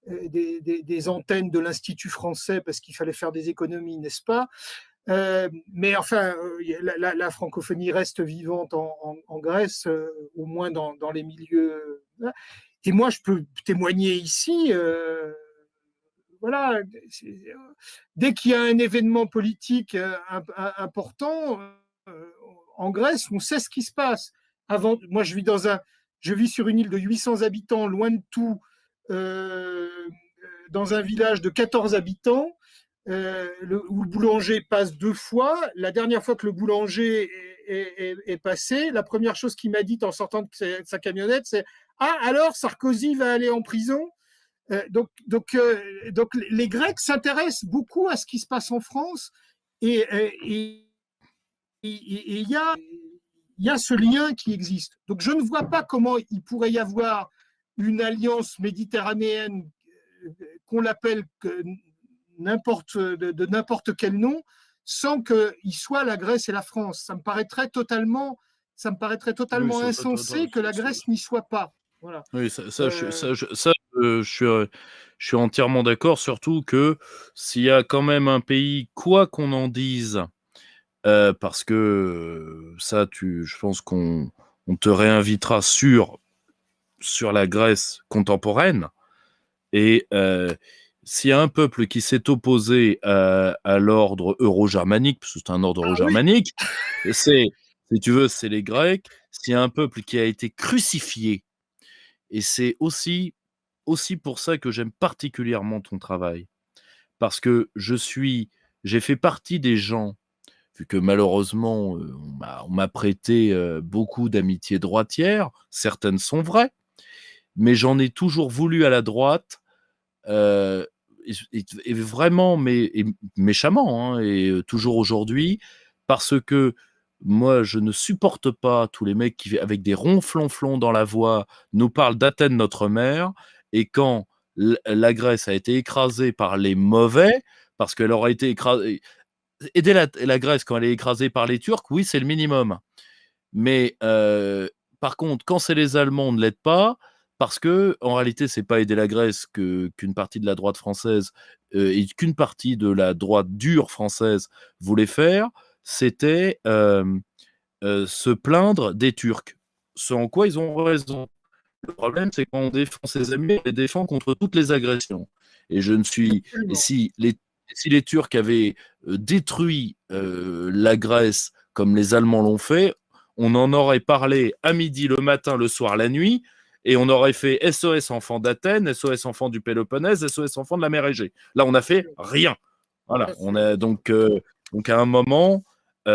des antennes de l'Institut français parce qu'il fallait faire des économies, n'est-ce pas? Mais enfin, la francophonie reste vivante en Grèce, au moins dans les milieux. Et moi, je peux témoigner ici, voilà, dès qu'il y a un événement politique important en Grèce, on sait ce qui se passe. Moi, je vis sur une île de 800 habitants, loin de tout, dans un village de 14 habitants. Où le boulanger passe 2 fois. La dernière fois que le boulanger est passé, la première chose qu'il m'a dit en sortant de sa camionnette, c'est « Ah, alors Sarkozy va aller en prison ?» Donc, les Grecs s'intéressent beaucoup à ce qui se passe en France, et il y a ce lien qui existe. Donc, je ne vois pas comment il pourrait y avoir une alliance méditerranéenne, qu'on l'appelle de n'importe quel nom, sans qu'il soit la Grèce et la France. Ça me paraîtrait totalement Oui, insensé que la Grèce n'y soit pas. Voilà. Oui, je suis entièrement d'accord, surtout que s'il y a quand même un pays, quoi qu'on en dise, parce que je pense qu'on te réinvitera sur la Grèce contemporaine, et s'il y a un peuple qui s'est opposé à l'ordre euro-germanique, parce que c'est un ordre euro-germanique, si tu veux, c'est les Grecs. S'il y a un peuple qui a été crucifié, et c'est aussi pour ça que j'aime particulièrement ton travail, parce que j'ai fait partie des gens, vu que malheureusement on m'a prêté beaucoup d'amitiés droitières, certaines sont vraies, mais j'en ai toujours voulu à la droite, et vraiment, mais méchamment, hein, et toujours aujourd'hui, parce que moi, je ne supporte pas tous les mecs qui, avec des ronflonflons dans la voix, nous parlent d'Athènes, notre mère, et quand la Grèce a été écrasée par les mauvais, parce qu'elle aura été écrasée. Aider la Grèce quand elle est écrasée par les Turcs, oui, c'est le minimum. Mais par contre, quand c'est les Allemands, on ne l'aide pas, parce que en réalité, c'est pas aider la Grèce qu'une partie de la droite française et qu'une partie de la droite dure française voulait faire, c'était se plaindre des Turcs. Ce en quoi ils ont raison. Le problème, c'est quand on défend ses amis, on les défend contre toutes les agressions. Et si les Turcs avaient détruit la Grèce comme les Allemands l'ont fait, on en aurait parlé à midi, le matin, le soir, la nuit, et on aurait fait SOS enfants d'Athènes, SOS enfants du Péloponnèse, SOS enfants de la mer Égée. Là, on n'a fait rien. Voilà. On a donc à un moment, tu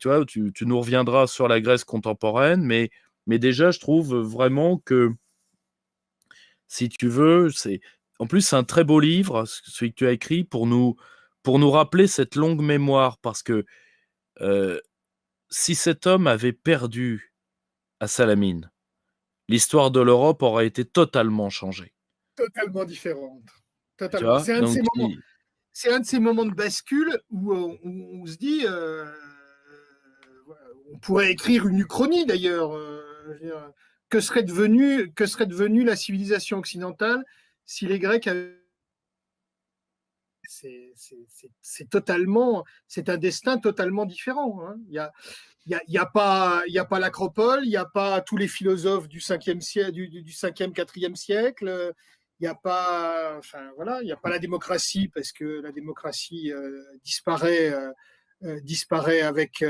vois, tu nous reviendras sur la Grèce contemporaine, mais déjà, je trouve vraiment que, si tu veux, en plus, c'est un très beau livre, celui que tu as écrit, pour nous rappeler cette longue mémoire, parce que si cet homme avait perdu à Salamine, l'histoire de l'Europe aurait été totalement changée. Totalement différente. Tu Totalement. vois, C'est un de ces moments de bascule où on se dit, on pourrait écrire une uchronie d'ailleurs. Que serait devenue la civilisation occidentale si les Grecs avaient... C'est un destin totalement différent. Hein. Il y a pas l'Acropole, il n'y a pas tous les philosophes du 5e siècle, du 5e, 4e siècle. Il n'y a pas, enfin voilà, il y a pas la démocratie, parce que la démocratie disparaît avec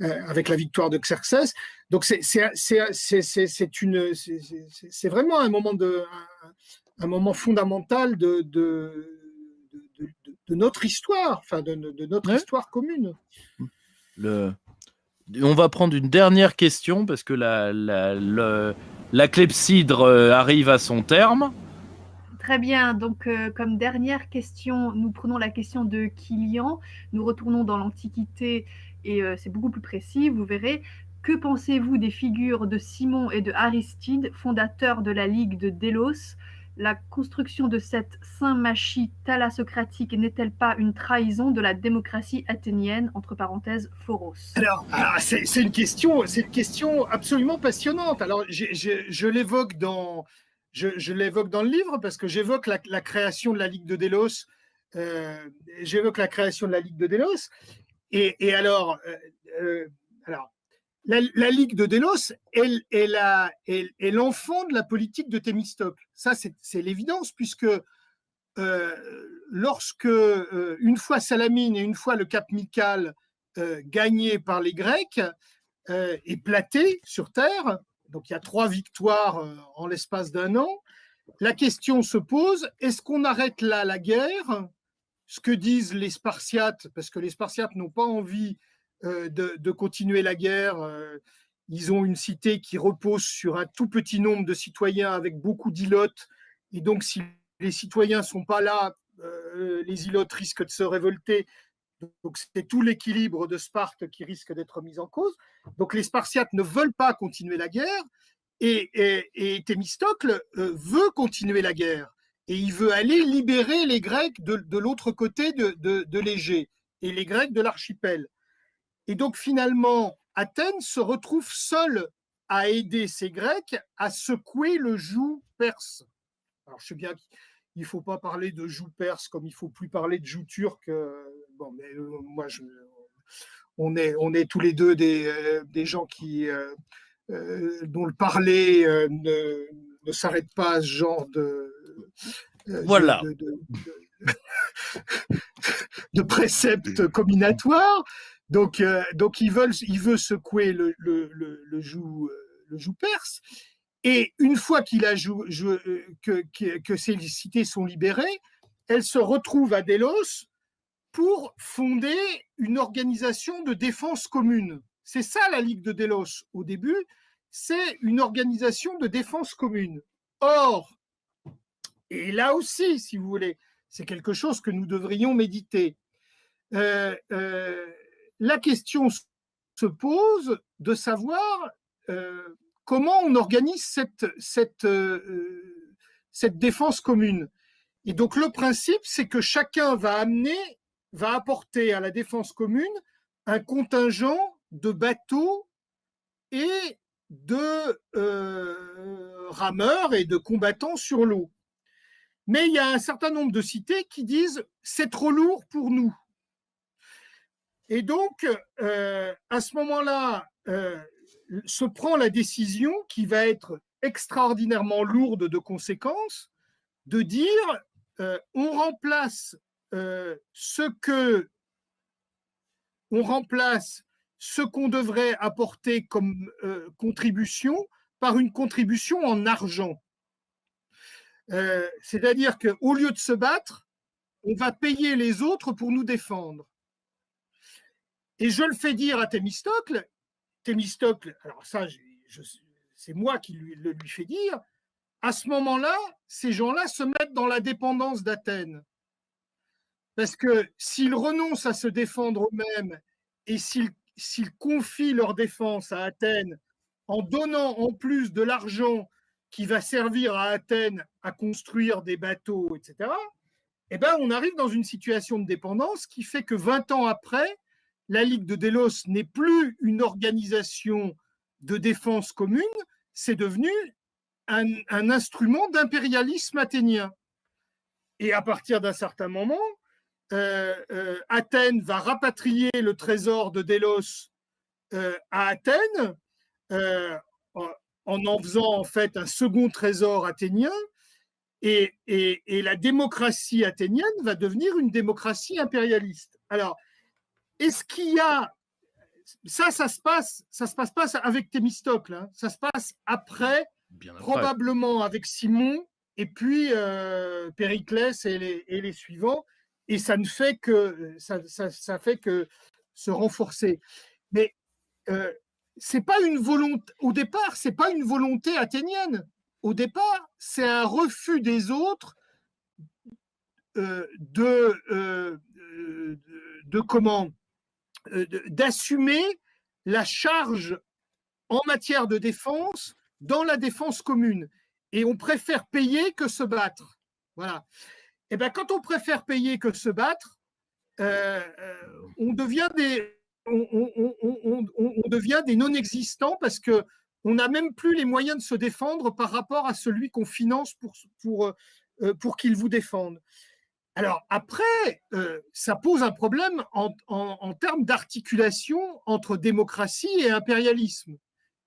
avec la victoire de Xerxès. Donc c'est vraiment un moment fondamental de notre histoire, enfin de notre histoire commune. On va prendre une dernière question parce que la clepsydre arrive à son terme. Très bien, donc comme dernière question, nous prenons la question de Kilian. Nous retournons dans l'Antiquité et c'est beaucoup plus précis, vous verrez. Que pensez-vous des figures de Simon et de Aristide, fondateurs de la Ligue de Délos? La construction de cette Saint-Machie thalassocratique n'est-elle pas une trahison de la démocratie athénienne, entre parenthèses, Phoros? Alors c'est une question absolument passionnante. Alors, je l'évoque dans le livre parce que j'évoque la création de la Ligue de Délos. Et alors, la Ligue de Délos est l'enfant de la politique de Thémistocle. Ça, c'est l'évidence, puisque lorsque, une fois Salamine et une fois le Cap Michal gagné par les Grecs et platé sur terre, donc il y a 3 victoires en l'espace d'1 an, la question se pose, est-ce qu'on arrête là la guerre? Ce que disent les Spartiates, parce que les Spartiates n'ont pas envie de continuer la guerre. Ils ont une cité qui repose sur un tout petit nombre de citoyens avec beaucoup d'ilotes. Et donc, si les citoyens ne sont pas là, les ilotes risquent de se révolter. Donc, c'est tout l'équilibre de Sparte qui risque d'être mis en cause. Donc, les Spartiates ne veulent pas continuer la guerre. Et Thémistocle veut continuer la guerre. Et il veut aller libérer les Grecs de l'autre côté de l'Égée et les Grecs de l'archipel. Et donc finalement, Athènes se retrouve seule à aider ces Grecs à secouer le joug perse. Alors je sais bien qu'il ne faut pas parler de joug perse comme il ne faut plus parler de joug turc. Bon, mais moi, on est tous les deux des gens dont le parler ne s'arrête pas à ce genre Voilà. de préceptes combinatoires. Donc il veut secouer le joug perse. Et une fois que ces cités sont libérées, elles se retrouvent à Délos pour fonder une organisation de défense commune. C'est ça la Ligue de Délos au début, c'est une organisation de défense commune. Or, et là aussi, si vous voulez, c'est quelque chose que nous devrions méditer. La question se pose de savoir comment on organise cette défense commune. Et donc le principe, c'est que chacun va apporter à la défense commune un contingent de bateaux et de rameurs et de combattants sur l'eau. Mais il y a un certain nombre de cités qui disent « c'est trop lourd pour nous ». Et donc, à ce moment-là, se prend la décision qui va être extraordinairement lourde de conséquences, de dire on remplace ce qu'on devrait apporter comme contribution par une contribution en argent. C'est-à-dire qu'au lieu de se battre, on va payer les autres pour nous défendre. Et je le fais dire à Thémistocle, alors ça, c'est moi qui le lui fais dire, à ce moment-là, ces gens-là se mettent dans la dépendance d'Athènes. Parce que s'ils renoncent à se défendre eux-mêmes et s'ils confient leur défense à Athènes en donnant en plus de l'argent qui va servir à Athènes à construire des bateaux, etc., eh ben, on arrive dans une situation de dépendance qui fait que 20 ans après, la Ligue de Délos n'est plus une organisation de défense commune, c'est devenu un instrument d'impérialisme athénien. Et à partir d'un certain moment, Athènes va rapatrier le trésor de Délos à Athènes en faisant en fait un second trésor athénien. Et la démocratie athénienne va devenir une démocratie impérialiste. Alors, est-ce qu'il y a, ça se passe pas avec Thémistocle, hein. Ça se passe après, Bien après. probablement avec Simon, et puis Périclès et les suivants, et ça ne fait que ça fait que se renforcer. Mais c'est pas une volonté au départ, c'est pas une volonté athénienne. Au départ, c'est un refus des autres d'assumer la charge en matière de défense dans la défense commune. Et on préfère payer que se battre. Voilà. Et bien, quand on préfère payer que se battre, on devient des non-existants parce qu'on n'a même plus les moyens de se défendre par rapport à celui qu'on finance pour qu'il vous défende. Alors après, ça pose un problème en termes d'articulation entre démocratie et impérialisme.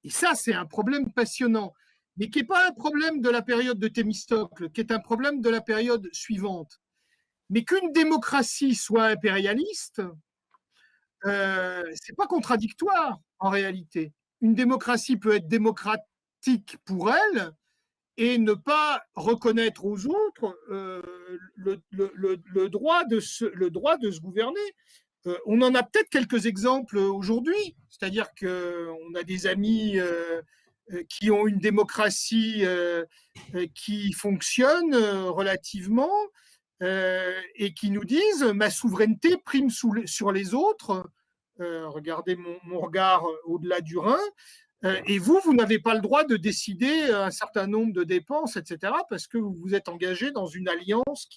Et ça, c'est un problème passionnant, mais qui n'est pas un problème de la période de Thémistocle, qui est un problème de la période suivante. Mais qu'une démocratie soit impérialiste, c'est pas contradictoire en réalité. Une démocratie peut être démocratique pour elle et ne pas reconnaître aux autres le droit de se gouverner. On en a peut-être quelques exemples aujourd'hui, c'est-à-dire qu'on a des amis qui ont une démocratie qui fonctionne relativement et qui nous disent ma souveraineté prime sur les autres. Regardez mon regard au-delà du Rhin. Et vous n'avez pas le droit de décider un certain nombre de dépenses, etc., parce que vous vous êtes engagé dans une alliance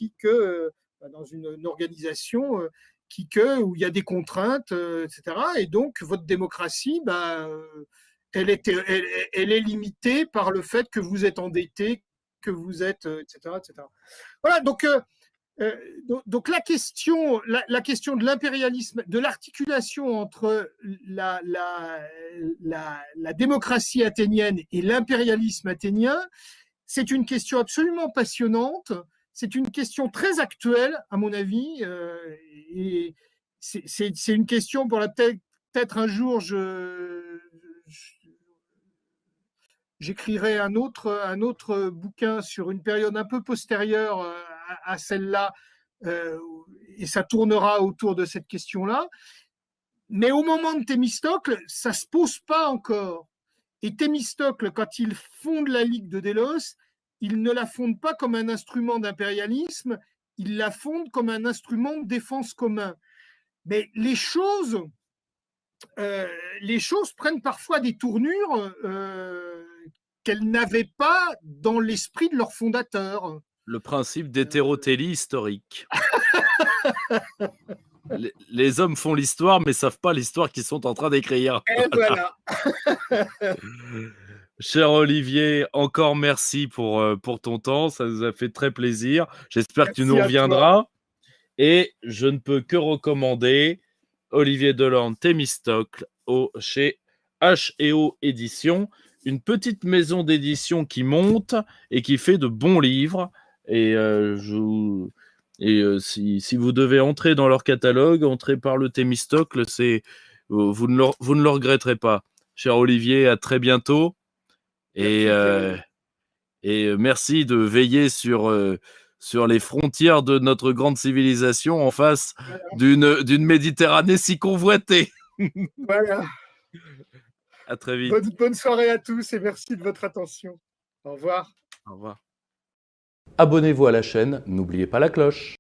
dans une organisation où il y a des contraintes, etc. Et donc, votre démocratie, elle est limitée par le fait que vous êtes endetté, que vous êtes, etc., etc. Voilà, donc la question de l'impérialisme, de l'articulation entre la démocratie athénienne et l'impérialisme athénien, c'est une question absolument passionnante. C'est une question très actuelle, à mon avis, et c'est une question pour laquelle peut-être un jour j'écrirai un autre bouquin sur une période un peu postérieure à celle-là, et ça tournera autour de cette question-là. Mais au moment de Thémistocle, ça ne se pose pas encore. Et Thémistocle, quand il fonde la Ligue de Délos, il ne la fonde pas comme un instrument d'impérialisme, il la fonde comme un instrument de défense commun. Mais les choses prennent parfois des tournures qu'elles n'avaient pas dans l'esprit de leurs fondateurs. Le principe d'hétérotélie historique. Les hommes font l'histoire, mais ne savent pas l'histoire qu'ils sont en train d'écrire. Et voilà. Cher Olivier, encore merci pour ton temps. Ça nous a fait très plaisir. J'espère que tu nous reviendras. Et je ne peux que recommander Olivier Delorme, Thémistocle, chez H&O Éditions, une petite maison d'édition qui monte et qui fait de bons livres. Et si vous devez entrer dans leur catalogue, entrez par le Thémistocle, vous ne le regretterez pas. Cher Olivier, à très bientôt. Et merci de veiller sur les frontières de notre grande civilisation en face d'une Méditerranée si convoitée. Voilà. À très vite. Bonne soirée à tous et merci de votre attention. Au revoir. Au revoir. Abonnez-vous à la chaîne, n'oubliez pas la cloche.